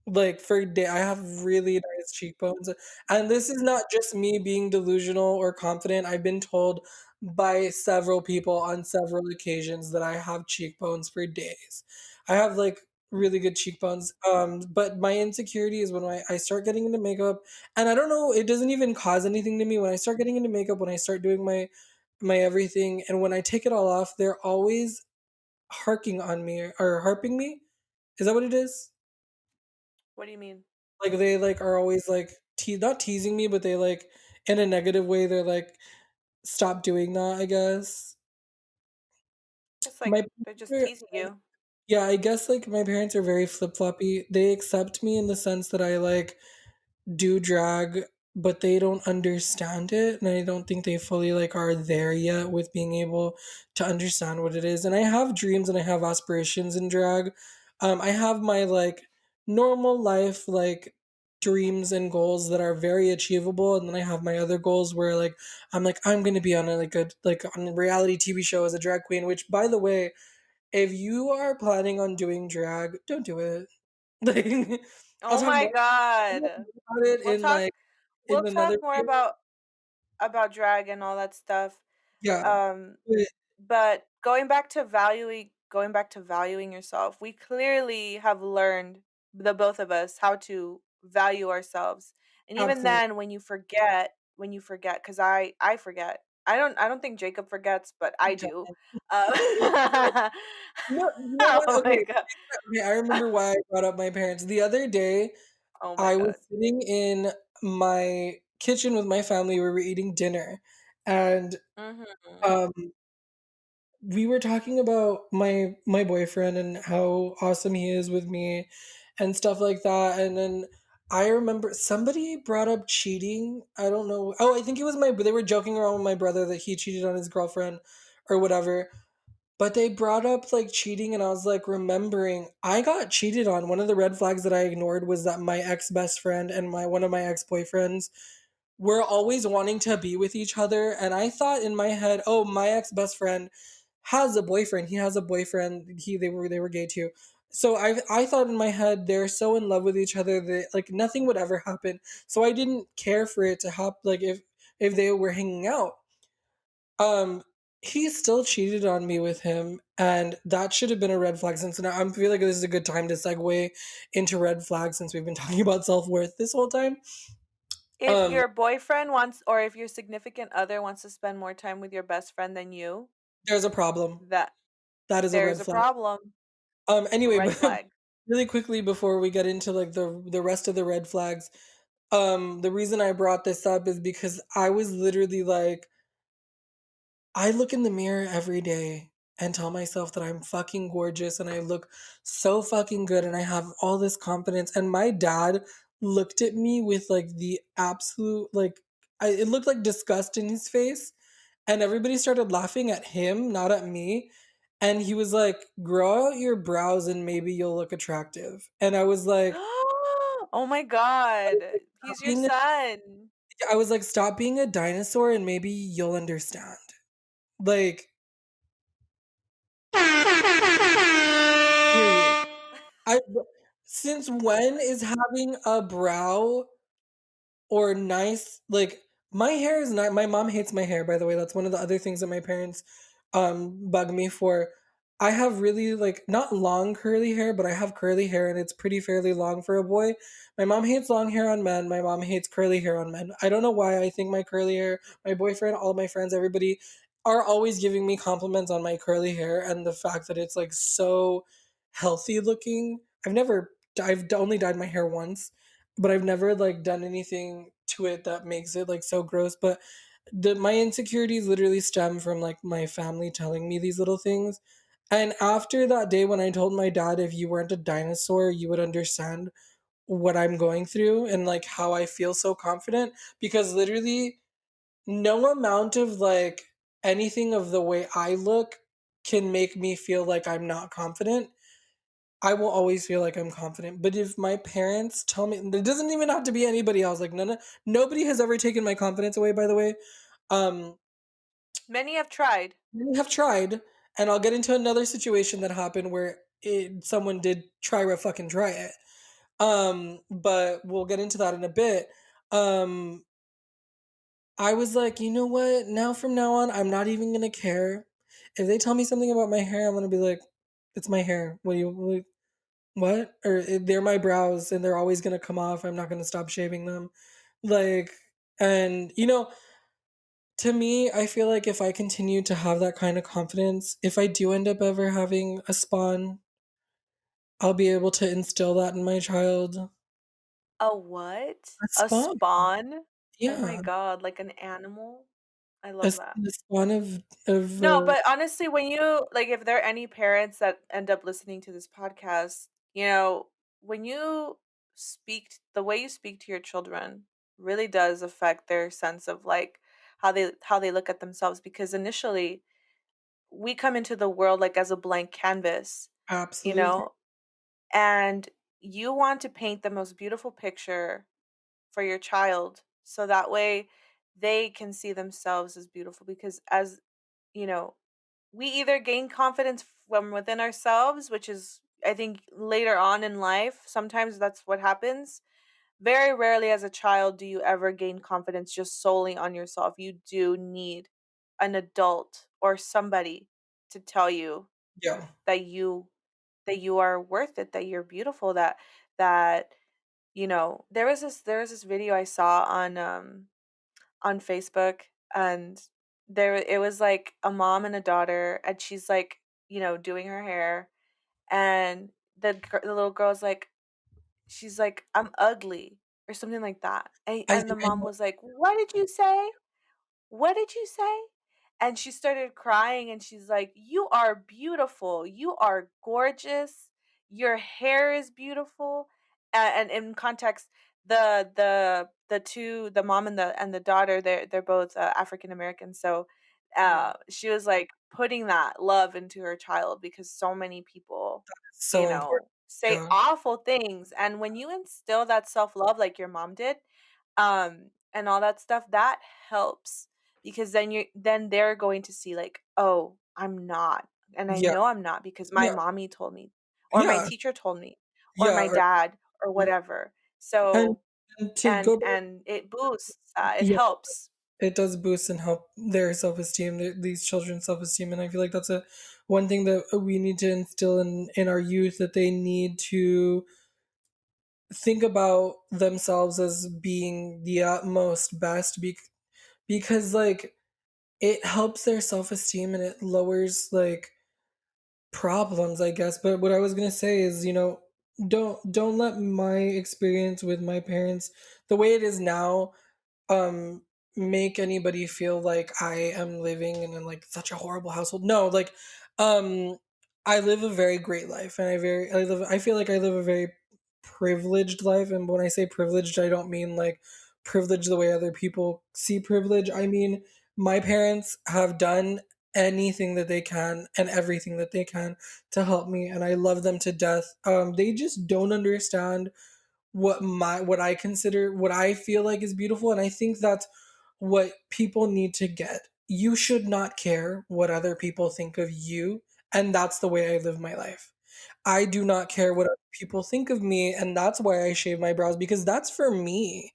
Like, for day I have really nice cheekbones, and this is not just me being delusional or confident, I've been told by several people on several occasions that I have cheekbones for days. I have, like, really good cheekbones, but my insecurity is when I start getting into makeup, and I don't know, it doesn't even cause anything to me. When I start getting into makeup, when I start doing my everything, and when I take it all off, they're always harking on me or harping me? Is that what it is? What do you mean? Like, they, like, are always, like, not teasing me, but they, like in a negative way, they're like, "Stop doing that," I guess. Just My like they're just parents teasing are you. yeah, I guess, like, my parents are very flip-floppy. They accept me in the sense that I, like, do drag, but they don't understand it, and I don't think they fully, like, are there yet with being able to understand what it is, and I have dreams and I have aspirations in drag. I have my, like, normal life, like, dreams and goals that are very achievable, and then I have my other goals where, like, I'm gonna be on a, like, on a reality TV show as a drag queen, which, by the way, if you are planning on doing drag, don't do it. Like, I'll Oh talk my more god. about it We'll talk in we'll another talk more video. about drag and all that stuff. Yeah, Um, but but going back to valuing yourself, we clearly have learned, the both of us, how to value ourselves. And even absolutely, then when you forget, because I forget. I don't think Jacob forgets, but I do. don't. Uh, No, you know what? oh Okay, my god. okay, I remember why I brought up my parents. The other day, Oh my I was god. sitting in my kitchen with my family, we were eating dinner, and, Mhm. um we were talking about my boyfriend and how awesome he is with me and stuff like that, and then I remember somebody brought up cheating. I don't know. Oh, I think it was my they were joking around with my brother that he cheated on his girlfriend or whatever. But they brought up like cheating and I was like remembering I got cheated on. One of the red flags that I ignored was that my ex-best friend and my one of my ex-boyfriends were always wanting to be with each other, and I thought in my head, "Oh, my ex-best friend has a boyfriend. He has a boyfriend. They were gay too." So I thought in my head they're so in love with each other that like nothing would ever happen. So I didn't care for it to happen like if they were hanging out. Um he still cheated on me with him, and that should have been a red flag. Since now I feel like this is a good time to segue into red flags since we've been talking about self-worth this whole time. If Um your boyfriend wants, or if your significant other wants to spend more time with your best friend than you, there's a problem. that That is a there's red a flag. problem. Anyway, Red but flag. really quickly before we get into like the rest of the red flags, the reason I brought this up is because I was literally like, I look in the mirror every day and tell myself that I'm fucking gorgeous and I look so fucking good and I have all this confidence. And my dad looked at me with like the absolute like it looked like disgust in his face, and everybody started laughing at him, not at me. And he was like, "Grow out your brows and maybe you'll look attractive." And I was like, Oh my god. "Stop He's your being a-" son. I was like, "Stop being a dinosaur and maybe you'll understand." Like, period. I since when is having a brow or nice like my hair is not my mom hates my hair, by the way. That's one of the other things that my parents bug me for. I have really like not long curly hair, but I have curly hair and it's pretty fairly long for a boy. My mom hates long hair on men. My mom hates curly hair on men. I don't know why. I think my curly hair, my boyfriend, all my friends, everybody are always giving me compliments on my curly hair and the fact that it's like so healthy looking. I've only dyed my hair once, but I've never like done anything to it that makes it like so gross. But my insecurities literally stem from like my family telling me these little things. And after that day when I told my dad if you weren't a dinosaur, you would understand what I'm going through and like how I feel so confident, because literally no amount of like anything of the way I look can make me feel like I'm not confident. I will always feel like I'm confident. But if my parents tell me, it doesn't even have to be anybody else. Like nobody has ever taken my confidence away. By the way, um, Many have tried. many have tried, and I'll get into another situation that happened where someone did try to fucking try it. But we'll get into that in a bit. Um, I was like, "You know what? Now from now on, I'm not even gonna care. If they tell me something about my hair, I'm gonna be like, it's my hair. What? Or they're my brows and they're always gonna come off. I'm not gonna stop shaving them." Like, and to me, I feel like if I continue to have that kind of confidence, if I do end up ever having a spawn, I'll be able to instill that in my child. A A what? A spawn. spawn? Oh my Yeah. god, like an animal? I A, love that. a spawn of No, but honestly, when you like, if there are any parents that end up listening to this podcast, when you the way you speak to your children really does affect their sense of like how they look at themselves because initially we come into the world like as a blank canvas, you absolutely. know, and you want to paint the most beautiful picture for your child so that way they can see themselves as beautiful because as you know we either gain confidence from within ourselves, which is, I think, later on in life, sometimes that's what happens. Very rarely as a child do you ever gain confidence just solely on yourself. You do need an adult or somebody to tell you Yeah. that you are worth it, that you're beautiful, that there was this video I saw on Facebook, and it was like a mom and a daughter, and she's like, doing her hair, and the little girl's like, she's like, "I'm ugly," or something like that, and I and the think I mom know. was like, "What did you say? What did you say?" And she started crying and she's like, "You are beautiful. You are gorgeous. Your hair is beautiful." And in context, the mom and the daughter, they're both African American. So Yeah. she was like putting that love into her child because so many people, So important. say Yeah. awful things. And when you instill that self-love like your mom did, and all that stuff, that helps because then they're going to see like, "Oh, I'm not. And I Yeah. know I'm not because my Yeah. mommy told me or my Yeah. teacher told me or Yeah. my dad or Yeah. whatever." And So, and to and go back, and it boosts, it yeah, helps. it does boost and help their self-esteem, these children's self-esteem, and I feel like that's a one thing that we need to instill in our youth, that they need to think about themselves as being the utmost best, because like it helps their self-esteem and it lowers like problems, I guess. But what I was gonna say is, don't let my experience with my parents, the way it is now, um make anybody feel like I am living in like such a horrible household. No, like, um I live a very great life, and I feel like I live a very privileged life. And when I say privileged, I don't mean like privilege the way other people see privilege. I mean, my parents have done anything that they can and everything that they can to help me, and I love them to death. They just don't understand what I consider, what I feel like is beautiful, and I think that's what people need to get. You should not care what other people think of you, and that's the way I live my life. I do not care what other people think of me, and that's why I shave my brows, because that's for me.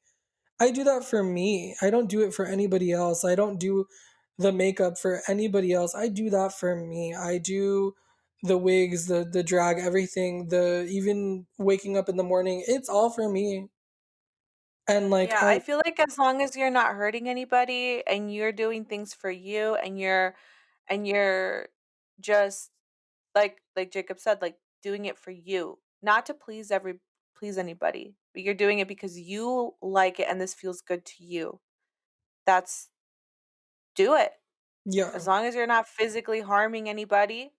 I do that for me. I don't do it for anybody else. I don't do the makeup for anybody else. I do that for me. I do the wigs, the drag, everything, the even waking up in the morning. It's all for me. And like Yeah, I I feel like as long as you're not hurting anybody and you're doing things for you and you're just like Jacob said, like doing it for you, not to please anybody, but you're doing it because you like it and this feels good to you. That's Do it. As yeah, long as you're not physically harming anybody,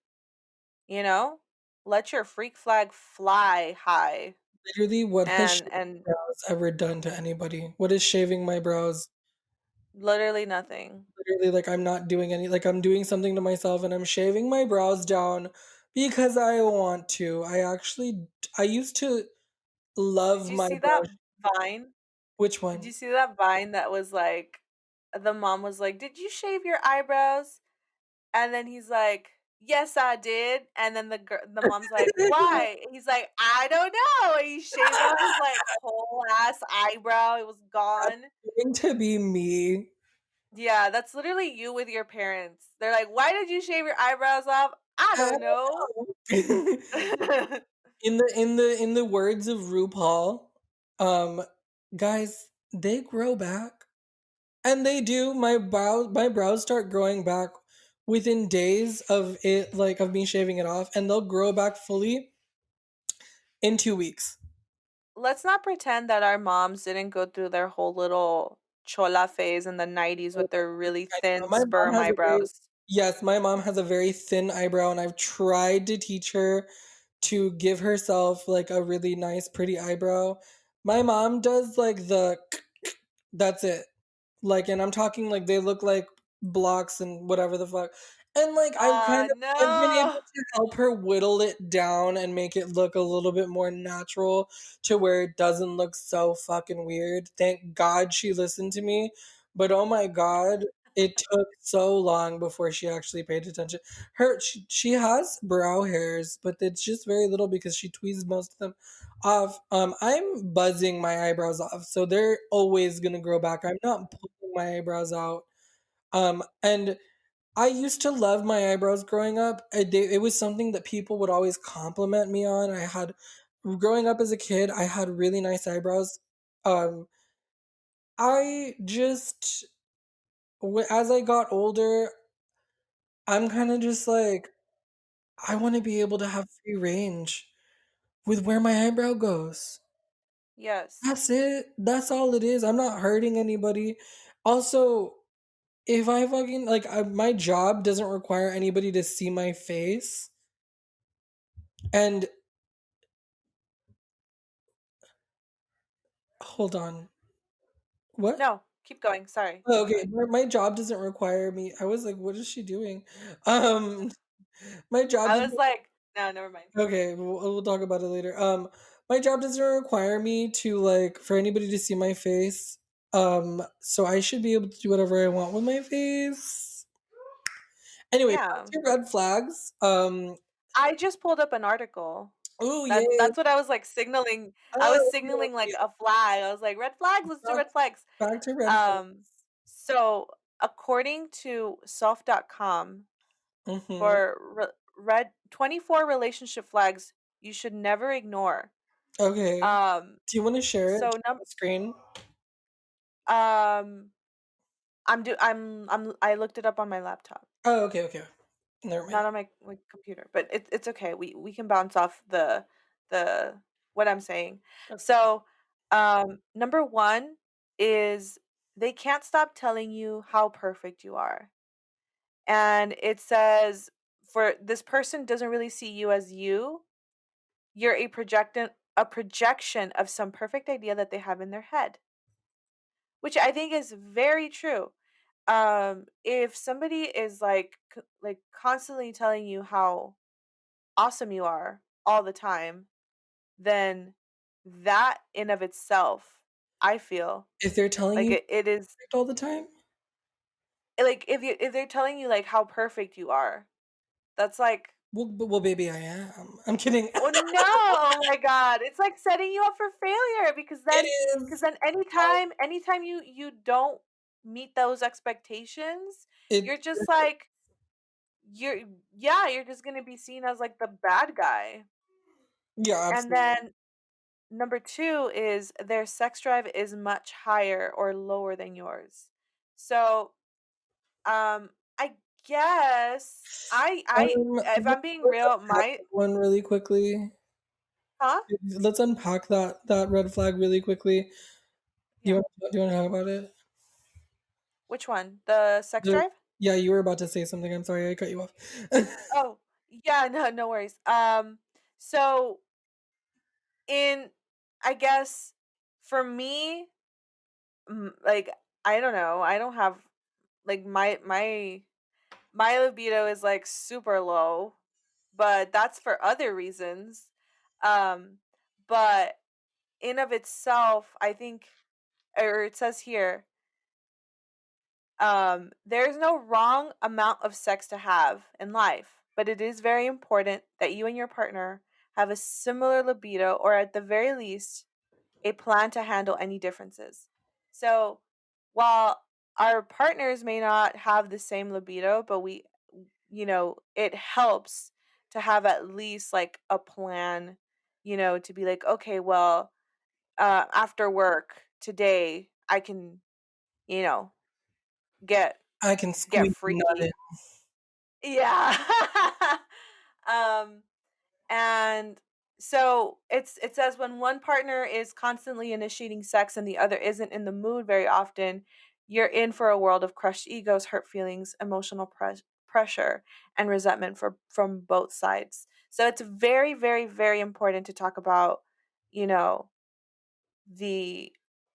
you know, let your freak flag fly high literally, what has and shaving and brows ever done to anybody? What is shaving my brows? literally nothing. Literally, like, I'm not doing any, like, I'm doing something to myself and I'm shaving my brows down because I want to. I used to Did love you my see that brows. vine? Which Did one? you see that vine that was like the mom was like, "Did you shave your eyebrows?" And then he's like, "Yes, I did." And then the mom's like, "Why?" He's like, "I don't know." And he shaved off his, like, whole ass eyebrow, it was That's gone. going to be me. Yeah, that's literally you with your parents. They're like, "Why did you shave your eyebrows off?" "I I don't know." don't know. In the words of RuPaul, um, guys, they grow back. And they do. My brows start growing back within days of it, like of me shaving it off, and they'll grow back fully in 2 weeks. Let's not pretend that our moms didn't go through their whole little chola phase in the '90s with their really I know thin my mom sperm has a very eyebrows. yes, my mom has a very thin eyebrow, and I've tried to teach her to give herself like a really nice, pretty eyebrow. My mom does like the that's it. Like, and I'm talking like they look like blocks and whatever the fuck. And like I've been able No. to help her whittle it down and make it look a little bit more natural to where it doesn't look so fucking weird. Thank God she listened to me. But oh my God, it took so long before she actually paid attention. She has brow hairs, but it's just very little because she tweezes most of them off. I'm buzzing my eyebrows off, so they're always gonna grow back. I'm not pulling my eyebrows out. And I used to love my eyebrows growing up. It was something that people would always compliment me on. Growing up as a kid, I had really nice eyebrows. Um, I just, as I got older, I'm kind of just like, I want to be able to have free range with where my eyebrow goes. Yes. That's it. That's all it is. I'm not hurting anybody. Also, if I fucking like my job doesn't require anybody to see my face. And hold on. What? No, keep going, sorry, Oh, keep okay. going. My job doesn't require me. I was like, what is she doing? Um my job I doesn't was like, "No, never mind." okay, we'll talk about it later. My job doesn't require me to like for anybody to see my face. So I should be able to do whatever I want with my face. Anyway, back Yeah. to red flags. I just pulled up an article. Oh yay. That's what I was, like, signaling. I was Oh, signaling, like, a flag. I was like, "Red flags, let's do back, red flags." back to red flags. Um, so according to Self.com, Mm-hmm. for red 24 relationship flags you should never ignore. Okay. Um, Do you want to share it so to the screen? um, I looked it up on my laptop, Oh, okay, okay. Never mind. not on my computer, but it's okay. We can bounce off the what I'm saying. Okay. So, number 1 is they can't stop telling you how perfect you are. And it says for this person doesn't really see you as you. You're a projection of some perfect idea that they have in their head, which I think is very true. If somebody is like constantly telling you how awesome you are all the time, then that in of itself, I feel If they're telling like you it is perfect all the time? like if they're telling you like how perfect you are, that's like, Well, baby, I am. I'm kidding. oh no, oh my god. It's like setting you up for failure It because is. then anytime you don't meet those expectations, It you're just like you're yeah, you're just going to be seen as like the bad guy. yeah, And absolutely. then number 2 is their sex drive is much higher or lower than yours. So, I guess if Let's I'm being let's real, unpack my that one really quickly. huh? Let's unpack that red flag really quickly. Yeah. Do you want to talk about it? Which one? The sex The drive? yeah, you were about to say something. I'm sorry, I cut you off. Oh, yeah, no worries. So in I guess for me, like I don't know, I don't have like my libido is like super low, but that's for other reasons. Um, but in of itself, I think, or it says here, there's no wrong amount of sex to have in life. but it is very important that you and your partner have a similar libido, or at the very least, a plan to handle any differences. So, while our partners may not have the same libido, but it helps to have at least like a plan, to be like, okay, well, after work today, I can, you know, get I can get squeeze a nut in. freaky. Yeah. um And so it says when one partner is constantly initiating sex and the other isn't in the mood very often, you're in for a world of crushed egos, hurt feelings, emotional pressure, and resentment from both sides. So it's very, very, very important to talk about, you know, the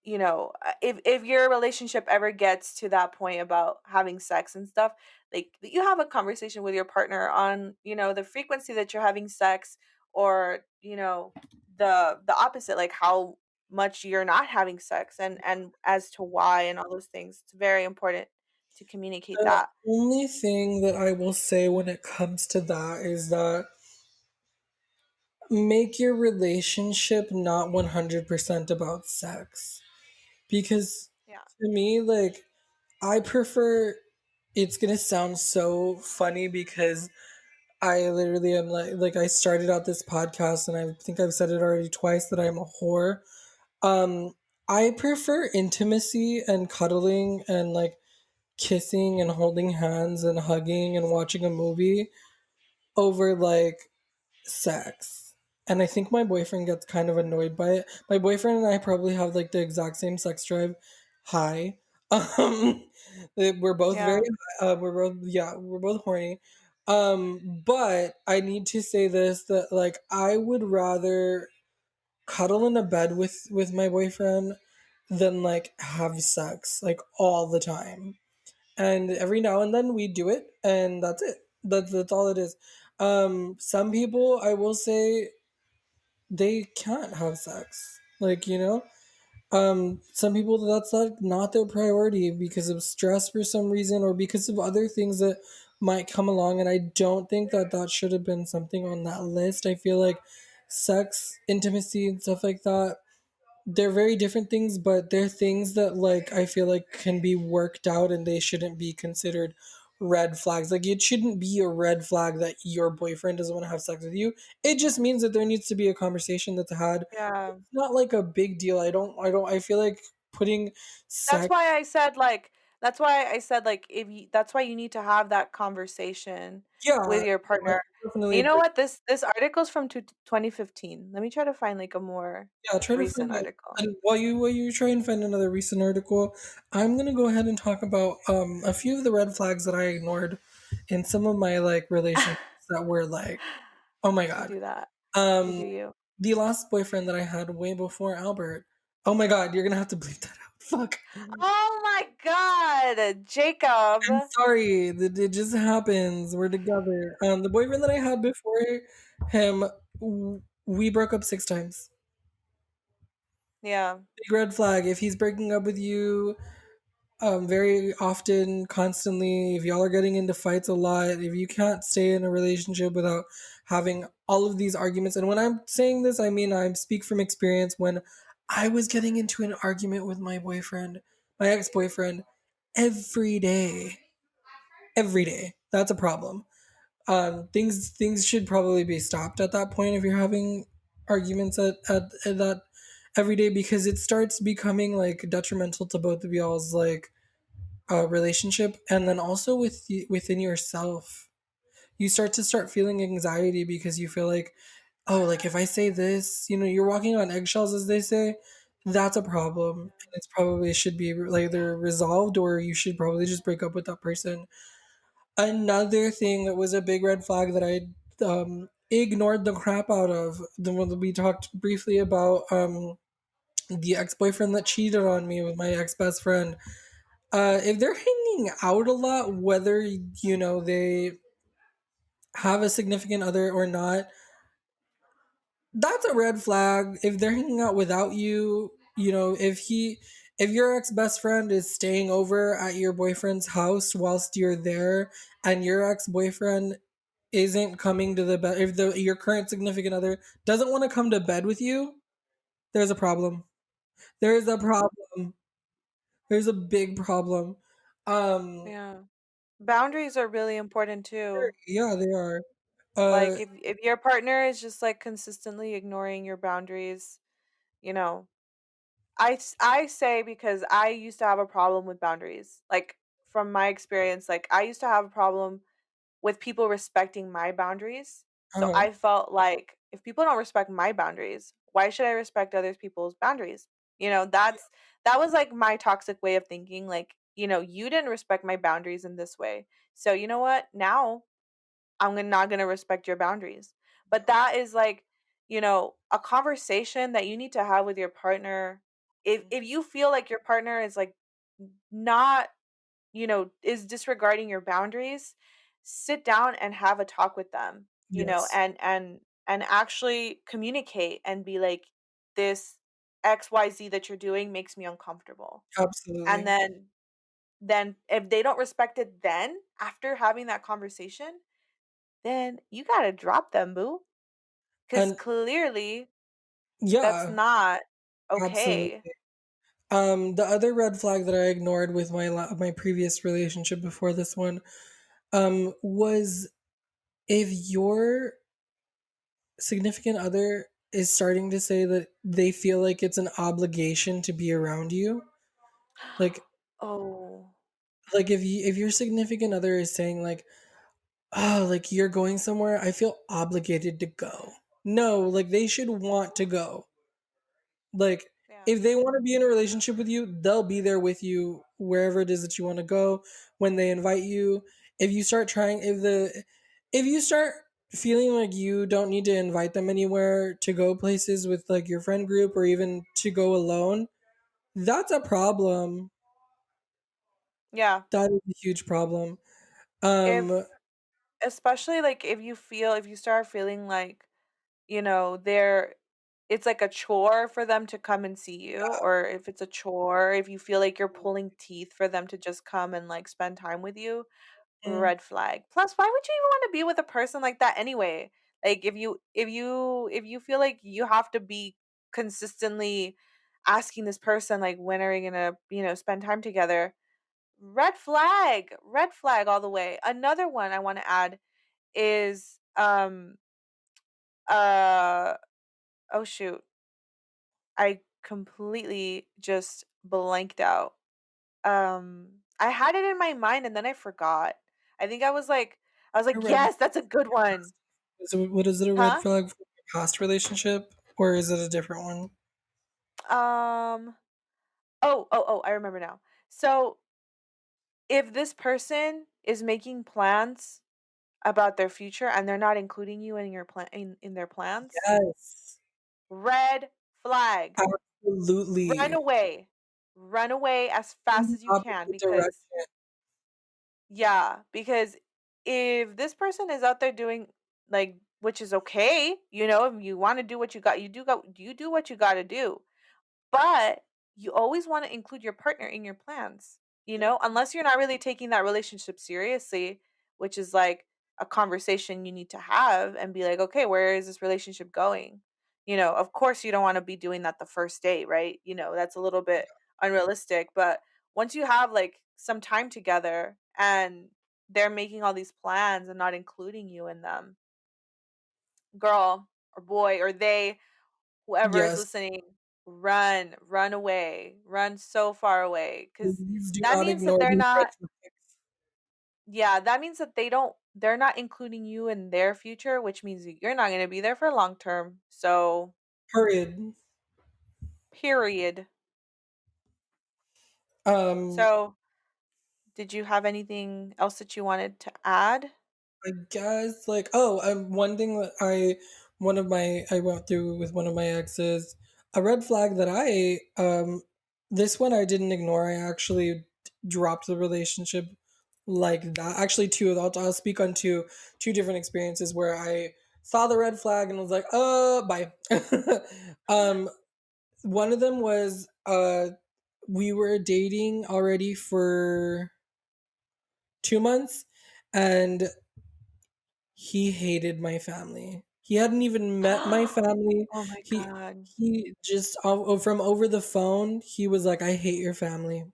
if your relationship ever gets to that point about having sex and stuff, like you have a conversation with your partner on the frequency that you're having sex, or the opposite, like how much you're not having sex, and as to why, and all those things. It's very important to communicate The that. only thing that I will say when it comes to that is that make your relationship not 100% about sex. Because Yeah. to me, like, I prefer, it's gonna sound so funny because I literally am like I started out this podcast and I think I've said it already twice that I'm a whore. Um, I prefer intimacy and cuddling and like kissing and holding hands and hugging and watching a movie over like sex. And I think my boyfriend gets kind of annoyed by it. My boyfriend and I probably have like the exact same sex drive. High. Um we're both very Yeah. we're both horny. But I need to say this, that like I would rather cuddle in a bed with my boyfriend than like have sex like all the time. And every now and then we do it and that's it. That's all it is. Some people, I will say, they can't have sex, like, some people, that's not their priority because of stress for some reason or because of other things that might come along, and I don't think that that should have been something on that list. I feel like sex, intimacy and stuff like that, they're very different things, but they're things that like I feel like can be worked out and they shouldn't be considered red flags. Like it shouldn't be a red flag that your boyfriend doesn't want to have sex with you. It just means that there needs to be a conversation that's had. Yeah. It's not like a big deal. I feel like putting That's sex. why I said like if you that's why you need to have that conversation with Yeah, your I partner. definitely You know agree. what? This article's from 2015. Let me try to find like a more Yeah, try to recent find it. article. And while you try and find another recent article, I'm gonna go ahead and talk about a few of the red flags that I ignored in some of my like relationships that were like, oh my You god. do that. You Um, do you. the last boyfriend that I had way before Albert. Oh my god, you're gonna have to bleep that out. Fuck. Oh my god, I'm Jacob. sorry. It just happens. We're together. The boyfriend that I had before him, we broke up 6 times. Yeah. Big red flag. If he's breaking up with you very often, constantly, if y'all are getting into fights a lot, if you can't stay in a relationship without having all of these arguments, and when I'm saying this, I mean I speak from experience. When I was getting into an argument with my boyfriend, my ex-boyfriend, every day, every day, that's a problem. Things should probably be stopped at that point if you're having arguments at that every day, because it starts becoming like detrimental to both of y'all's like relationship, and then also within yourself. You start feeling anxiety because you feel like, oh, like if I say this, you're walking on eggshells, as they say. That's a problem, and it's probably should be like either resolved or you should probably just break up with that person. Another thing that was a big red flag that I ignored the crap out of, the one that we talked briefly about, the ex boyfriend that cheated on me with my ex best friend. If they're hanging out a lot, whether they have a significant other or not, that's a red flag. If they're hanging out without you, if your ex best friend is staying over at your boyfriend's house whilst you're there, and your ex boyfriend isn't coming to the bed, if the your current significant other doesn't want to come to bed with you, there's a problem. There's a problem. There's a big problem. Um, Yeah. Boundaries are really important too. yeah, they are. Like Uh, if your partner is just like consistently ignoring your boundaries, you know, I say because I used to have a problem with boundaries. Like from my experience, like I used to have a problem with people respecting my boundaries. So uh-huh. I felt like if people don't respect my boundaries, why should I respect other people's boundaries? That was like my toxic way of thinking. Like, you didn't respect my boundaries in this way. So you know what? Now not gonna respect your boundaries. But that is like, a conversation that you need to have with your partner. If you feel like your partner is like not, is disregarding your boundaries, sit down and have a talk with them, Yes, and actually communicate and be like, this XYZ that you're doing makes me uncomfortable. And absolutely. then if they don't respect it, then after having that conversation, then you gotta drop them, boo. Because And clearly that's yeah, not okay. absolutely. The other red flag that I ignored with my previous relationship before this one, was if your significant other is starting to say that they feel like it's an obligation to be around you, like Oh, if your significant other is saying like, oh, like you're going somewhere, I feel obligated to go. No, like they should want to go. Like, yeah. if they want to be in a relationship with you, they'll be there with you wherever it is that you want to go when they invite you. If you start trying, if you start feeling like you don't need to invite them anywhere to go places with like your friend group or even to go alone, that's a problem. Yeah. That is a huge problem. If Um, especially like if you start feeling like, they're it's like a chore for them to come and see you, or if it's a chore, if you feel like you're pulling teeth for them to just come and like spend time with you, mm, red flag. Plus, why would you even want to be with a person like that anyway? Like if you feel like you have to be consistently asking this person like when are you gonna, spend time together, red flag all the way. Another one I want to add is uh oh shoot, I completely just blanked out. I had it in my mind and then I forgot. I think I was a like, red yes, that's a good one. what is it, a red Huh? flag for your past relationship or is it a different one? Um oh, I remember now. So, if this person is making plans about their future and they're not including you in your plan in their plans, Yes, red flag. Run absolutely. away. Run away as In fast the as you can, opposite because direction. yeah, because if this person is out there doing like, which is okay, if you want to do what you do what you got to do. But you always want to include your partner in your plans, unless you're not really taking that relationship seriously, which is like a conversation you need to have and be like, okay, where is this relationship going? Of course, you don't want to be doing that the first date, right? That's a little bit unrealistic. But once you have like some time together and they're making all these plans and not including you in them, girl or boy or they, whoever is Yes, listening, run away, run so far away, because please do that not means that ignore they're these red not, flags. yeah, that means that they're not including you in their future, which means you're not going to be there for long term. So, Period. period. Um, So, did you have anything else that you wanted to add? I guess like one thing that I went through with one of my exes, a red flag that this one I didn't ignore. I actually dropped the relationship like that. Actually, two. I'll speak on two different experiences where I saw the red flag and was like, bye. um, One of them was we were dating already for 2 months, and he hated my family. He hadn't even met my family. Oh my He god. he just from over the phone, he was like, "I hate your family."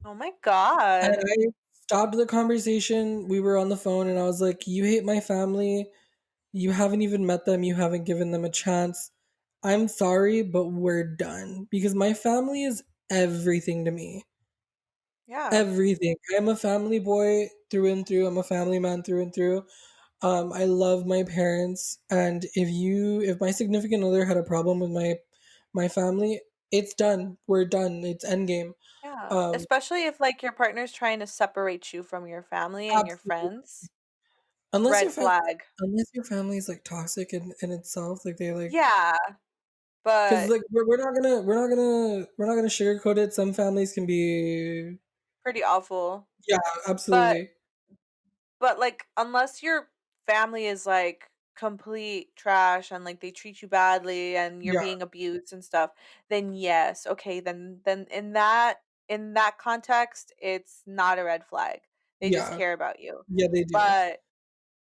Oh my And god. I stopped the conversation. We were on the phone and I was like, "You hate my family. You haven't even met them. You haven't given them a chance. I'm sorry, but we're done." Because my family is everything to me. Yeah. Everything. I'm a family boy through and through. I'm a family man through and through. I love my parents, and if my significant other had a problem with my family, it's done. We're done. It's endgame. Yeah. Um, Especially if like your partner's trying to separate you from your family and your Absolutely. friends. Unless Red flag. unless your family is like toxic in itself, like they like Yeah, because but like we're not gonna sugarcoat it. Some families can be pretty awful. yeah, But absolutely. like unless your family is like complete trash and like they treat you badly and you're Yeah, being abused and stuff, then yes, okay, then in that context, it's not a red flag. They just yeah, care about you. yeah, they do.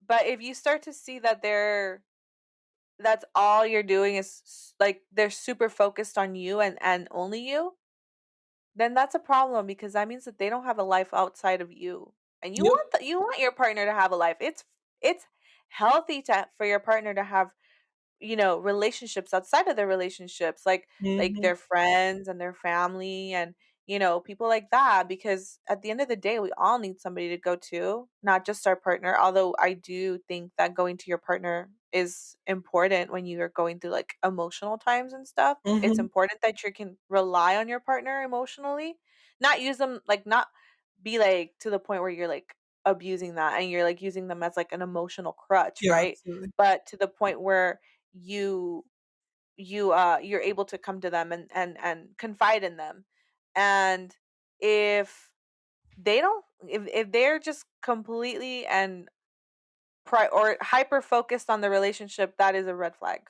But if you start to see that that's all you're doing is like they're super focused on you and only you, then that's a problem because that means that they don't have a life outside of you. And Yep. you want your partner to have a life. It's healthy to for your partner to have, relationships outside of their relationships, like Mhm. their friends and their family and people like that, because at the end of the day we all need somebody to go to, not just our partner. Although I do think that going to your partner is important when you are going through like emotional times and stuff. It's Mhm. important that you can rely on your partner emotionally, not use them like not be like to the point where you're like abusing that and you're like using them as like an emotional crutch, Yeah, right? absolutely. But to the point where you you're able to come to them and confide in them. And if if they're just completely and or hyper focused on the relationship, that is a red flag.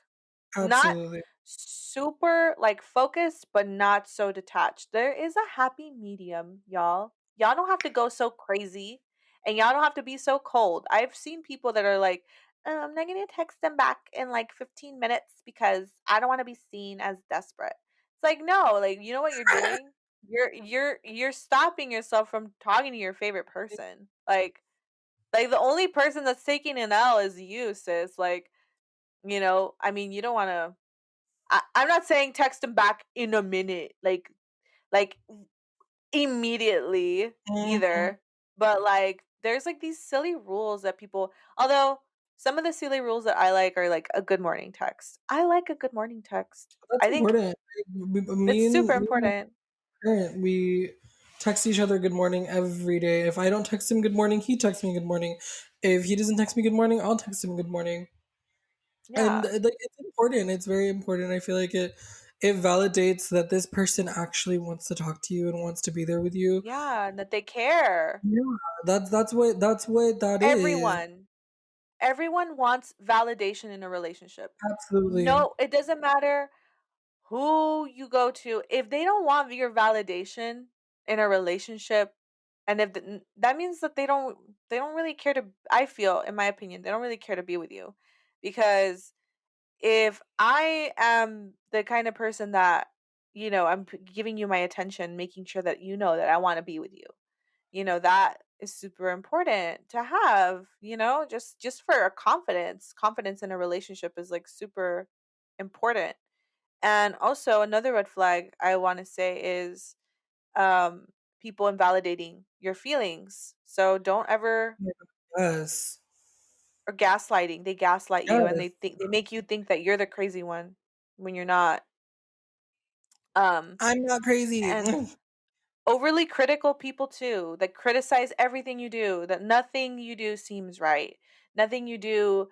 Not Absolutely. super like focused, but not so detached. There is a happy medium, y'all. Y'all don't have to go so crazy and y'all don't have to be so cold. I've seen people that are like, I'm not gonna text them back in like 15 minutes because I don't want to be seen as desperate. It's like, no, like you know what you're doing? You're stopping yourself from talking to your favorite person. Like the only person that's taking an L is you, sis. Like, I mean, you don't want to. I'm not saying text him back in a minute, like immediately Mhm. either. But like, there's like these silly rules that people. Although some of the silly rules that I like are like a good morning text. I like a good morning text. That's I think important. it's super important. Parent, we text each other good morning every day. If I don't text him good morning, he texts me good morning. If he doesn't text me good morning, I'll text him good morning. And Yeah, like it's important. It's very important. I feel like it validates that this person actually wants to talk to you and wants to be there with you. yeah, and that they care. Yeah, that's what that is. Everyone, everyone wants validation in a relationship. Absolutely. No, it doesn't matter who you go to. If they don't want your validation in a relationship, and if that means that they don't really care to, I feel, in my opinion, they don't really care to be with you. Because if I am the kind of person that, I'm giving you my attention, making sure that you know that I want to be with you, that is super important to have, just for a confidence in a relationship is like super important. And also another red flag I want to say is um people invalidating your feelings. So don't ever, Yes. or gaslighting. They gaslight you and Yes. they make you think that you're the crazy one when you're not. Um I'm not crazy. and overly critical people too, that criticize everything you do, that nothing you do seems right. Nothing you do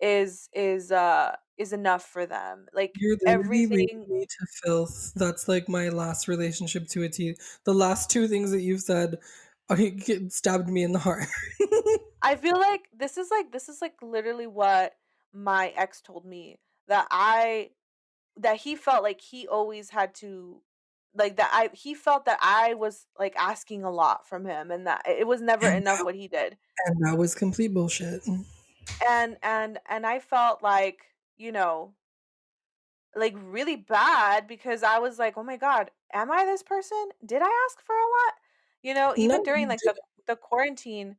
is enough for them. Like You're literally reading everything. me to filth. That's like my last relationship to a T. The last two things that you've said stabbed me in the heart. I feel like this is like literally what my ex told me, that he felt like he always had to like that I he felt that I was like asking a lot from him and that it was never And enough what he did. that was complete bullshit. And I felt like, like really bad because I was like, "Oh my god, am I this person? Did I ask for a lot?" No, Even during you like did. the quarantine,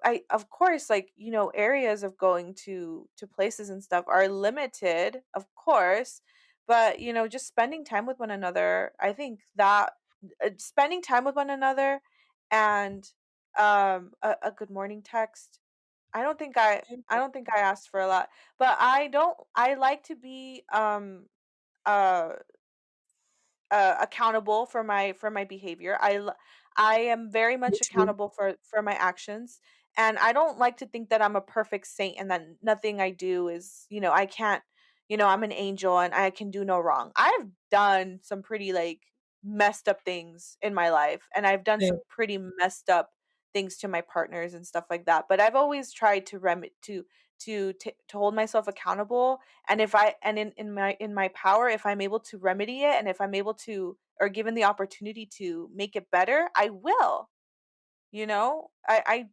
I of course like, areas of going to places and stuff are limited, of course, but just spending time with one another, I think that spending time with one another and a good morning text. I don't think I asked for a lot, but I like to be uh accountable for my behavior. I am very Me much too. accountable for my actions, and I don't like to think that I'm a perfect saint and that nothing I do is, I can't, I'm an angel and I can do no wrong. I've done some pretty like messed up things in my life, and I've done Same. some pretty messed up things to my partners and stuff like that. But I've always tried to to hold myself accountable, and if I and in my power, if I'm able to remedy it, and if I'm able to or given the opportunity to make it better, I will. I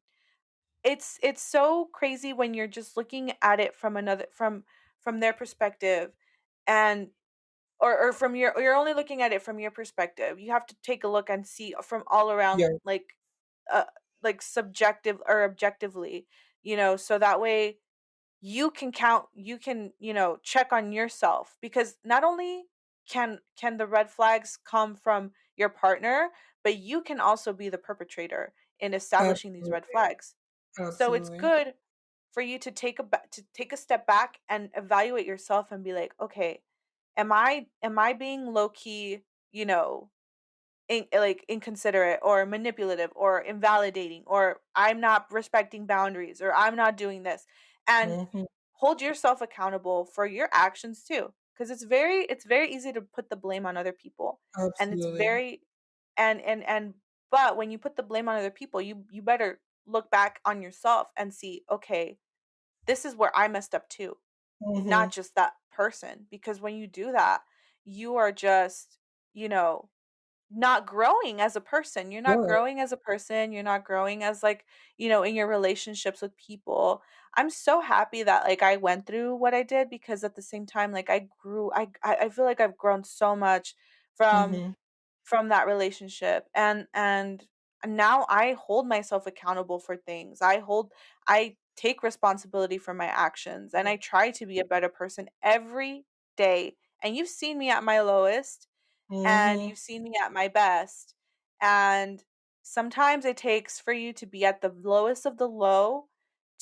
it's so crazy when you're just looking at it from another from their perspective, and or from you're only looking at it from your perspective. You have to take a look and see from all around, Yeah, uh like subjective or objectively, so that way you can, check on yourself, because not only can the red flags come from your partner, but you can also be the perpetrator in establishing these red absolutely, flags. So it's absolutely. good for you to to take a step back and evaluate yourself and be like, okay, am I being low key, you know like inconsiderate or manipulative or invalidating, or I'm not respecting boundaries, or I'm not doing this, and Mhm. hold yourself accountable for your actions too, because it's very easy to put the blame on other people, and it's Absolutely. very and but when you put the blame on other people, you better look back on yourself and see, okay, this is where I messed up too, not Mhm. just that person, because when you do that, you are just, you know not growing as a person. You're not Right. growing as a person. You're not growing as like, in your relationships with people. I'm so happy that like I went through what I did, because at the same time like I grew I feel like I've grown so much from Mhm. that relationship, and now I hold myself accountable for things. I take responsibility for my actions, and I try to be a better person every day. And you've seen me at my lowest, and Mhm. you've seen me at my best. And sometimes it takes for you to be at the lowest of the low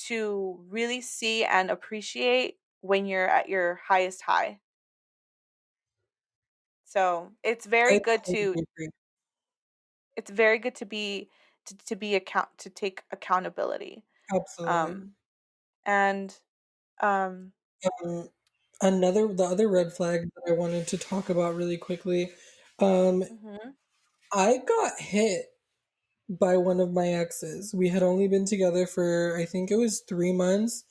to really see and appreciate when you're at your highest high. So I totally agree. it's very good to be account to take accountability. Absolutely. Um and um Um, the other red flag that I wanted to talk about really quickly, um, mhm. I got hit by one of my exes. We had only been together for, I think it was 3 months.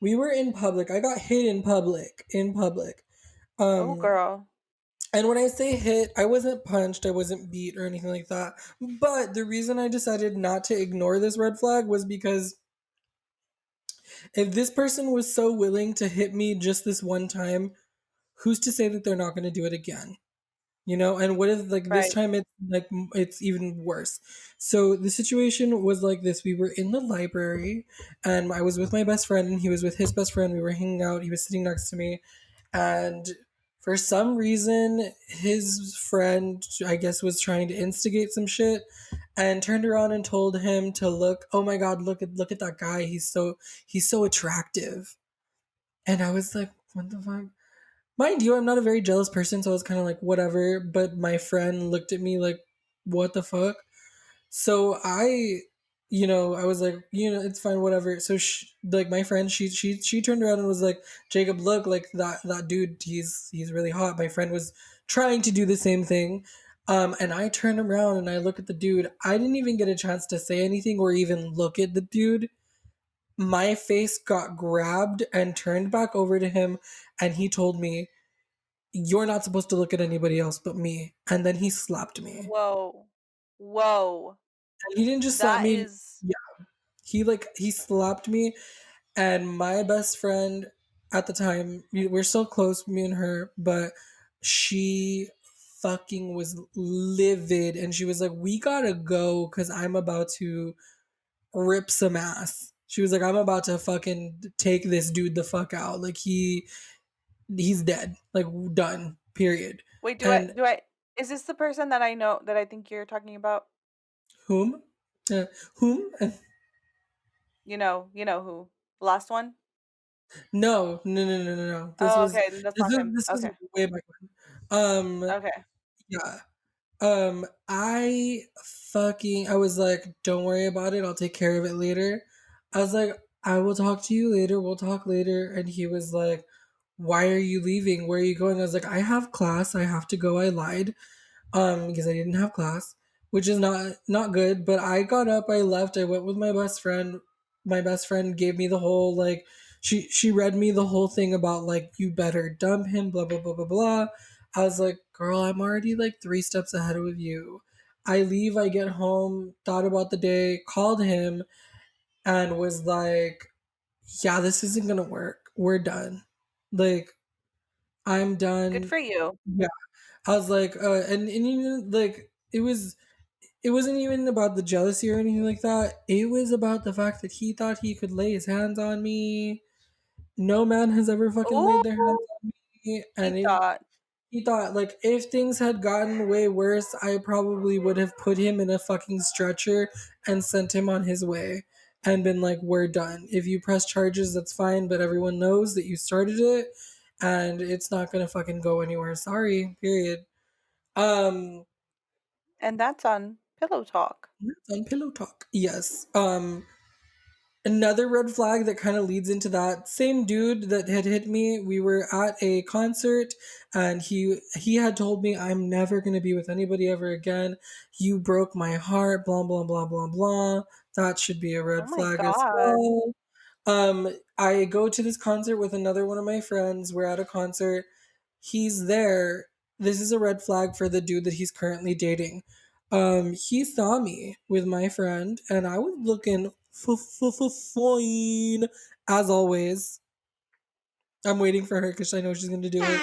We were in public. I got hit in public. In public. Oh Um, girl. and when I say hit, I wasn't punched, I wasn't beat or anything like that. But the reason I decided not to ignore this red flag was because if this person was so willing to hit me just this one time, who's to say that they're not going to do it again? And what if like this Right. time it's like it's even worse? So the situation was like this: we were in the library, and I was with my best friend, and he was with his best friend. We were hanging out. He was sitting next to me, and for some reason, his friend, I guess, was trying to instigate some shit, and turned around and told him to look. Oh my God, look at that guy. He's so attractive. And I was like, what the fuck? Mind you, I'm not a very jealous person, so I was kind of like, whatever. But my friend looked at me like, what the fuck? So I was like, it's fine, whatever. So like my friend, she turned around and was like, Jacob, look, like that dude, he's really hot. My friend was trying to do the same thing. And I turned around and I look at the dude. I didn't even get a chance to say anything or even look at the dude. My face got grabbed and turned back over to him, and he told me, you're not supposed to look at anybody else but me. And then he slapped me. Whoa. Whoa. And he didn't just slap That me. is Yeah, he slapped me. And my best friend at the time, we're still close, me and her, but she fucking was livid, and she was like, "We gotta go because I'm about to rip some ass." She was like, "I'm about to fucking take this dude the fuck out. Like he's dead. Like done. Period." wait, And do I is this the person that I know that I think you're talking about? whom? Whom? You know who. The last one? No, no, no, no, no, no. Oh, okay, then that's This not was him. this was Okay. way back when. Okay. Yeah. I was like, don't worry about it. I'll take care of it later. I was like, I will talk to you later. We'll talk later. And he was like, why are you leaving? Where are you going? I was like, I have class. I have to go. I lied because I didn't have class, which is not good. But I got up, I left, I went with my best friend. My best friend gave me the whole like she read me the whole thing about like you better dump him, blah blah blah blah blah. I was like, girl, I'm already like 3 steps ahead of you. I leave, I get home, thought about the day, called him, and was like, yeah, this isn't gonna work. We're done. Like, I'm Good done. for you. Yeah. I was like, and you know, like it wasn't even about the jealousy or anything like that. It was about the fact that he thought he could lay his hands on me. No man has ever fucking Ooh, laid their hands on me. he And if thought. he thought, like, if things had gotten way worse, I probably would have put him in a fucking stretcher and sent him on his way and been like, we're done. If you press charges, that's fine, but everyone knows that you started it and it's not gonna fucking go anywhere. Sorry, period. Um, And that's on Pillow Talk. that's on Pillow Talk. Yes. Another red flag that kind of leads into that same dude that had hit me. We were at a concert and he had told me I'm never going to be with anybody ever again. You broke my heart, blah blah blah blah blah. That should be a Oh red my flag as god. well. I go to this concert with another one of my friends. We're at a concert. He's there. This is a red flag for the dude that he's currently dating. He saw me with my friend, and I was looking fine as always. I'm waiting for her because I know she's going to do it.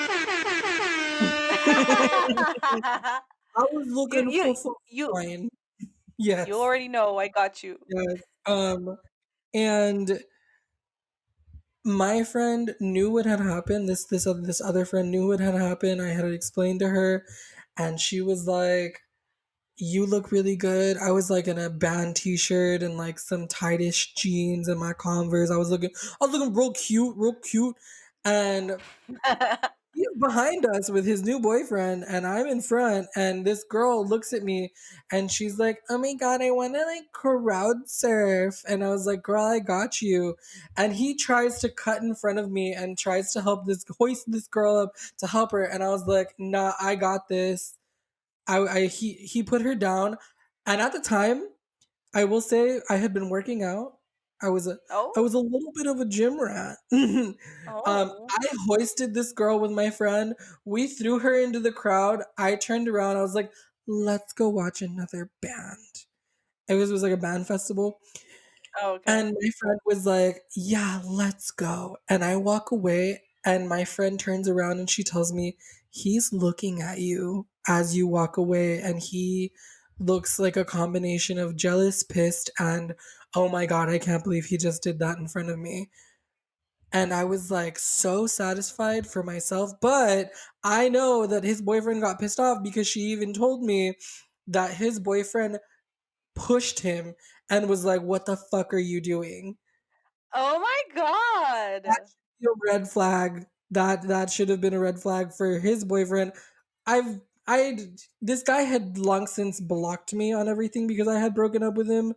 I was you looking you you fine. you Yes, already know I got you. yes. And my friend knew what had happened. This other friend knew what had happened. I had explained to her, and she was like, "You look really good." I was like in a band T-shirt and like some tightish jeans and my Converse. I was looking real cute. And he's behind us with his new boyfriend, and I'm in front. And this girl looks at me, and she's like, "Oh my god, I want to like crowd surf." And I was like, "Girl, I got you." And he tries to cut in front of me and tries to hoist this girl up to help her. And I was like, "Nah, I got this." He put her down, and at the time, I will say I had been working out. I was a I Oh? was a little bit of a gym rat. Oh. I hoisted this girl with my friend. We threw her into the crowd. I turned around. I was like, "Let's go watch another band." It was like a band festival. Oh, okay. And my friend was like, yeah, let's go. And I walk away, and my friend turns around and she tells me, he's looking at you as you walk away. And he looks like a combination of jealous, pissed, and oh my God, I can't believe he just did that in front of me. And I was like so satisfied for myself. But I know that his boyfriend got pissed off because she even told me that his boyfriend pushed him and was like, what the fuck are you doing? Oh my That god. should be a red flag. That should have been a red flag for his boyfriend. I this guy had long since blocked me on everything because I had broken up with him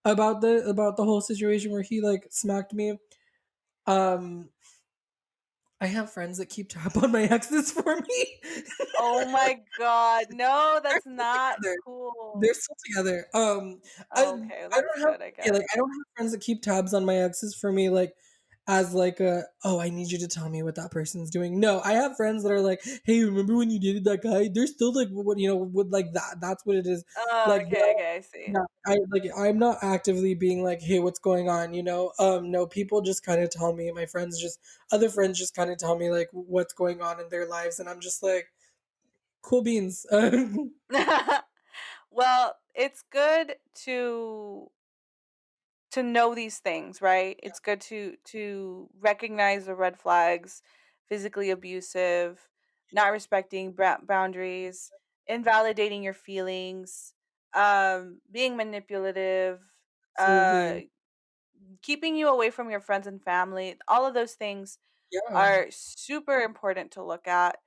about the whole situation where he like smacked me. Um I have friends that keep tab on my exes for me. Oh my god. No, They're that's still not together. They're cool. still together. I Okay, I that's don't have good, I yeah, guess. like I don't have friends that keep tabs on my exes for me. Like as like a, oh, I need you to tell me what that person's doing. No, I have friends that are like, hey, remember when you dated that guy? They're still like, what, with like that. That's what it is. Oh, Like, okay, okay, I see. yeah, I'm not actively being like, hey, what's going on? No, people just kind of tell me. My friends just other friends just kind of tell me like what's going on in their lives, and I'm just like, cool beans. Well, it's good to know these things, right? It's good to recognize the red flags, physically abusive, not respecting boundaries, invalidating your feelings, being manipulative, uh, Absolutely. keeping you away from your friends and family. All of those things Yeah. are super important to look at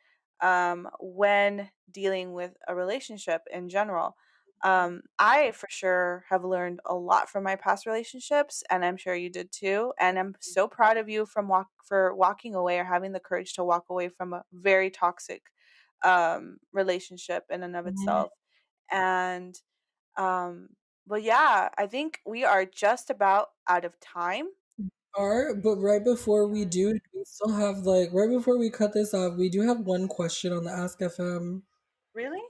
when dealing with a relationship in general. I for sure have learned a lot from my past relationships, and I'm sure you did too. And I'm so proud of you for walking away or having the courage to walk away from a very toxic relationship in and of Mhm. itself. And um, but yeah, I think we are just about out of time. Are but right before we do, we still have like right before we cut this off, we do have one question on the Ask FM. Really?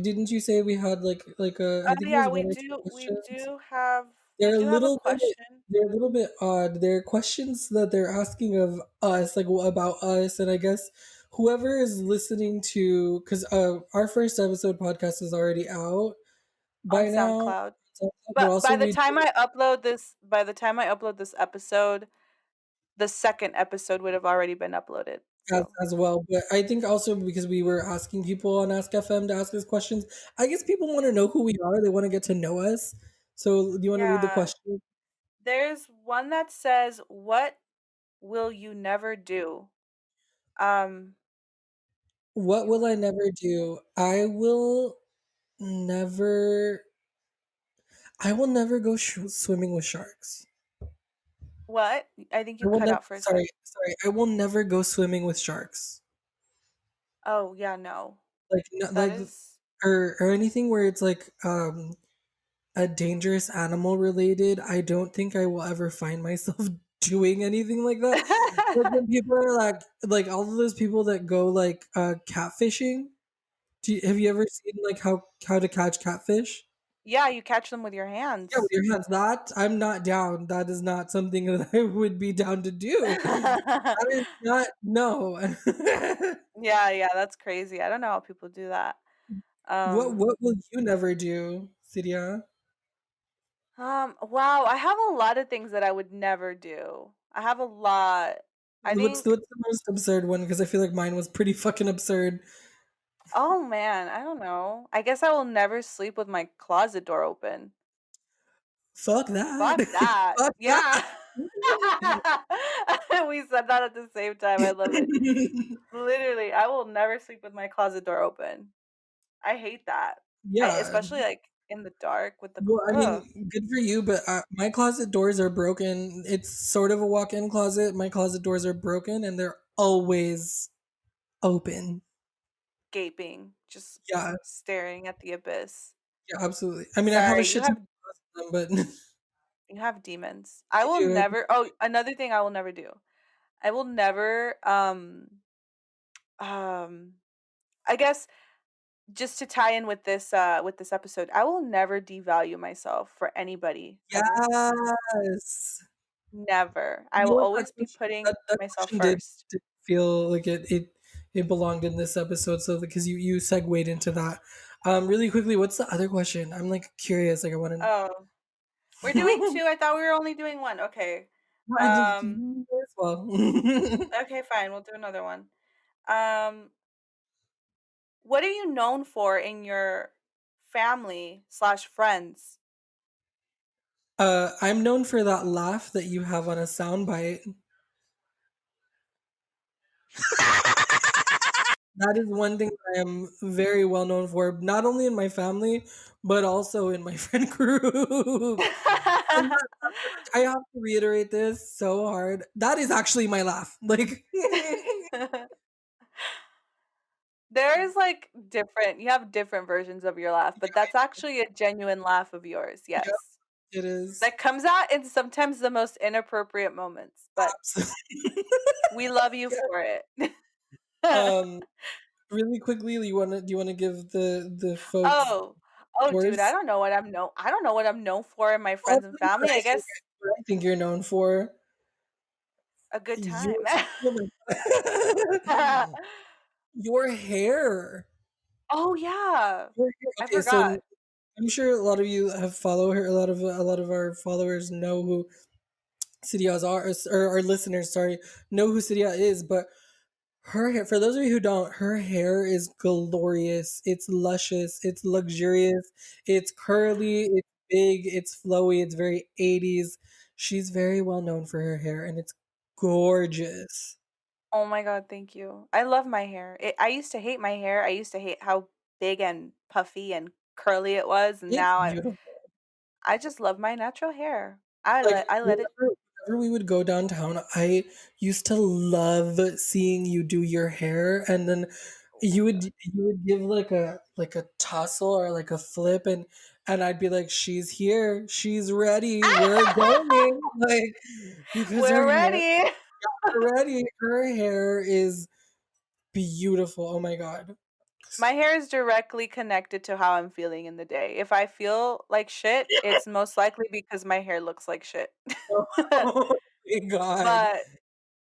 Didn't you say we had I think it was Yeah, one or two questions. we They're a do have a little bit question. they're a little bit odd. They're questions that they're asking of us, like about us, and I guess whoever is listening to, because our first episode podcast is already out On by now, SoundCloud. but But also we by the time I upload this episode, the second episode would have already been uploaded. So, as well. But I think also because we were asking people on Ask FM to ask us questions, I guess people want to know who we are. They want to get to know us. So do you want to read the yeah, question? there's one that says, "What will you never do?" Um, What will I never do? Never. I will never go swimming with sharks. what? I think I you will cut never. out for a sec. Sorry. I will never go swimming with sharks. Oh, yeah, no. Like, no, That like, is or anything where it's like a dangerous animal related. I don't think I will ever find myself doing anything like that. Like when people are like all of those people that go like catfishing. Have you ever seen like how to catch catfish? Yeah, you catch them with your Yeah, with hands. your hands. That I'm not down. That is not something that I would be down to do. That is not no. Yeah, yeah, that's crazy. I don't know how people do that. Um, What will you never do, Sidia? wow, I have a lot of things that I would never do. I have a lot. I think, What's the most absurd one? Because I feel like mine was pretty fucking absurd. oh man, I don't know. I guess I will never sleep with my closet door open. Fuck that. Fuck that. Fuck Yeah. that. We said that at the same time. I love it. Literally, I will never sleep with my closet door open. I hate that. Yeah. Especially like in the dark with the Well, I ugh, mean, good for you, but my closet doors are broken. It's sort of a walk-in closet. My closet doors are broken, and they're always open. gaping, just Yeah, staring at the abyss. yeah, absolutely. I mean, I have a Sorry, shit ton of them, but you have demons. I I will do. never oh, another thing I will never do. I will never um I guess just to tie in with this episode, I will never devalue myself for anybody ever. Yes. Never. I You will know what? That always be question, putting that myself question did, first. did feel like it belonged in this episode. So because you segued into that, really quickly, what's the other question? I'm like curious. Like I want Oh, we're doing to. 2. I thought we were only doing 1. Okay. I did Um as well. okay, fine. We'll do another one. Um what are you known for in your family slash friends? I'm known for that laugh that you have on a soundbite. That is one thing that I am very well known for, not only in my family, but also in my friend group. And I have to reiterate this so hard. That is actually my laugh. Like, There's like different you have different versions of your laugh, but that's actually a genuine laugh of yours. yeah, Yes. It is. That comes out in sometimes the most inappropriate moments, but Absolutely. we love you Yeah. for it. Um, really quickly, do you wanna give the folks Oh. Oh, dude, yours? I don't know what I'm known for in my I'll friends and tell you family, I guess what I think you're known for. a good Your time. oh your hair. Oh, yeah. Your hair. I Okay, so forgot. I'm sure a lot of you have follow her. A lot of our followers know who Cydia's are, or our listeners, sorry, know who Cydia is. But her hair, for those of you who don't, her hair is glorious. It's luscious. It's luxurious. It's curly. It's big. It's flowy. It's very 80s. She's very well known for her hair, and it's gorgeous. Oh my god, thank you. I love my hair. I used to hate my hair. I used to hate how big and puffy and curly it was, and It's now beautiful. I just love my natural hair. Like, I let it. whenever we would go downtown, I used to love seeing you do your hair, and then Oh my god. you would give like a tussle or like a flip, and I'd be like, "She's here, she's ready, we're going!" Like, because We're ready. her hair is beautiful. Oh my god. My hair is directly connected to how I'm feeling in the day. If I feel like shit, it's most likely because my hair looks like shit. Oh my god.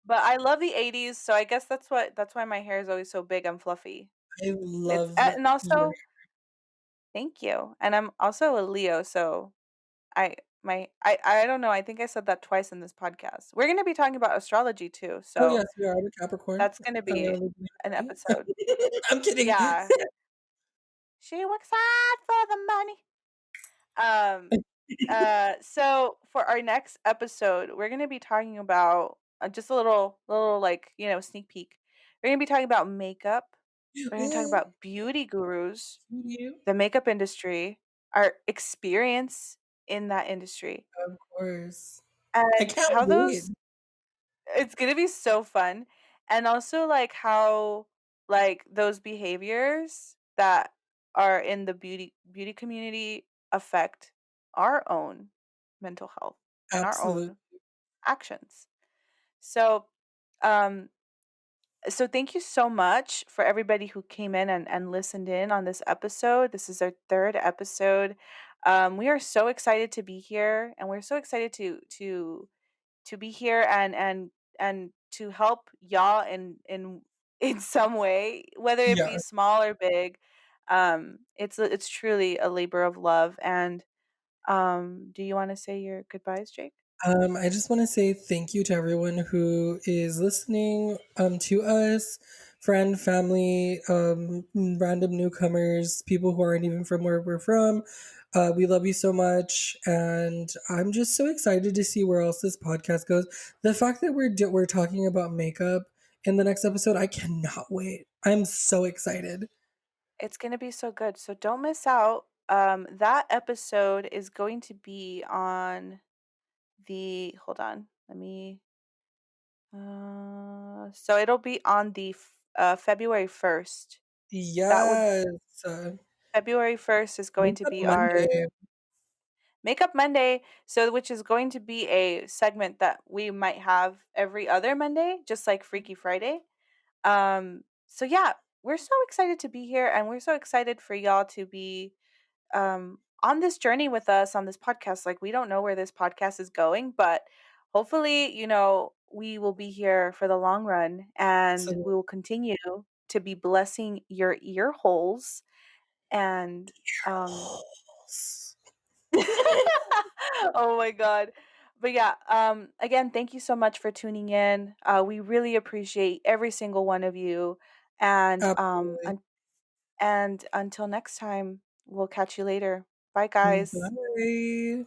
But I love the '80s, so I guess that's why my hair is always so big and fluffy. I It's love and your also thank you. And I'm also a Leo, so I don't know, I think I said that twice in this podcast. We're gonna be talking about astrology too, Oh, so yes, we are. I'm a Capricorn. that's gonna I be live an in episode. I'm kidding. Yeah. She works hard for the money. Um, so for our next episode, we're gonna be talking about just a little like, sneak peek. We're gonna be talking about makeup. We're gonna talk Oh, about beauty gurus, you? the makeup industry, our experience in that industry, Of course. I and can't how wait. those it's gonna be so fun. And also like how like those behaviors that are in the beauty community affect our own mental health and our Absolutely. own actions. So um so thank you so much for everybody who came in and listened in on this episode. This is our third episode. We are so excited to be here, and we're so excited to be here and to help y'all in in some way, whether it be Yeah. small or big. It's truly a labor of love. And do you want to say your goodbyes, Jake? I just want to say thank you to everyone who is listening to us, friend, family, random newcomers, people who aren't even from where we're from. We love you so much, and I'm just so excited to see where else this podcast goes. The fact that we're talking about makeup in the next episode, I cannot wait. I'm so excited. It's gonna be so good. So don't miss out. That episode is going to be on the hold on. Let me so it'll be on the February 1st. That would Yes, February 1st is going to Makeup be our Monday. Makeup Monday, so which is going to be a segment that we might have every other Monday, just like Freaky Friday. So yeah, we're so excited to be here, and we're so excited for y'all to be on this journey with us on this podcast. Like, we don't know where this podcast is going, but hopefully, we will be here for the long run, and So, we will continue to be blessing your ear holes and um oh my god. But yeah, again, thank you so much for tuning in. We really appreciate every single one of you. And absolutely. and until next time, we'll catch you later. Bye guys. Bye.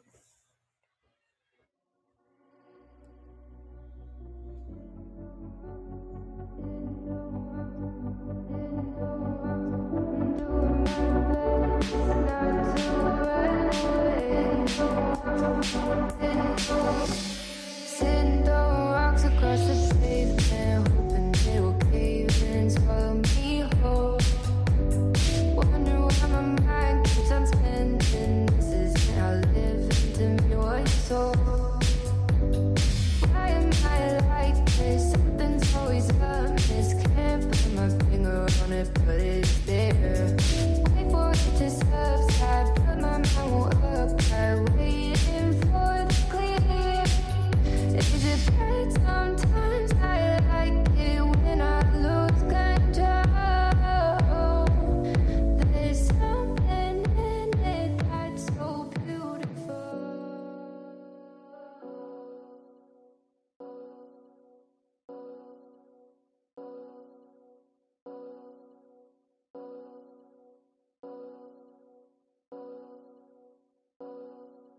Sitting throwing rocks across the pavement, hoping they will cave in, swallow me whole. Wonder why my mind keeps on spinning. This isn't how living on it, but it's there.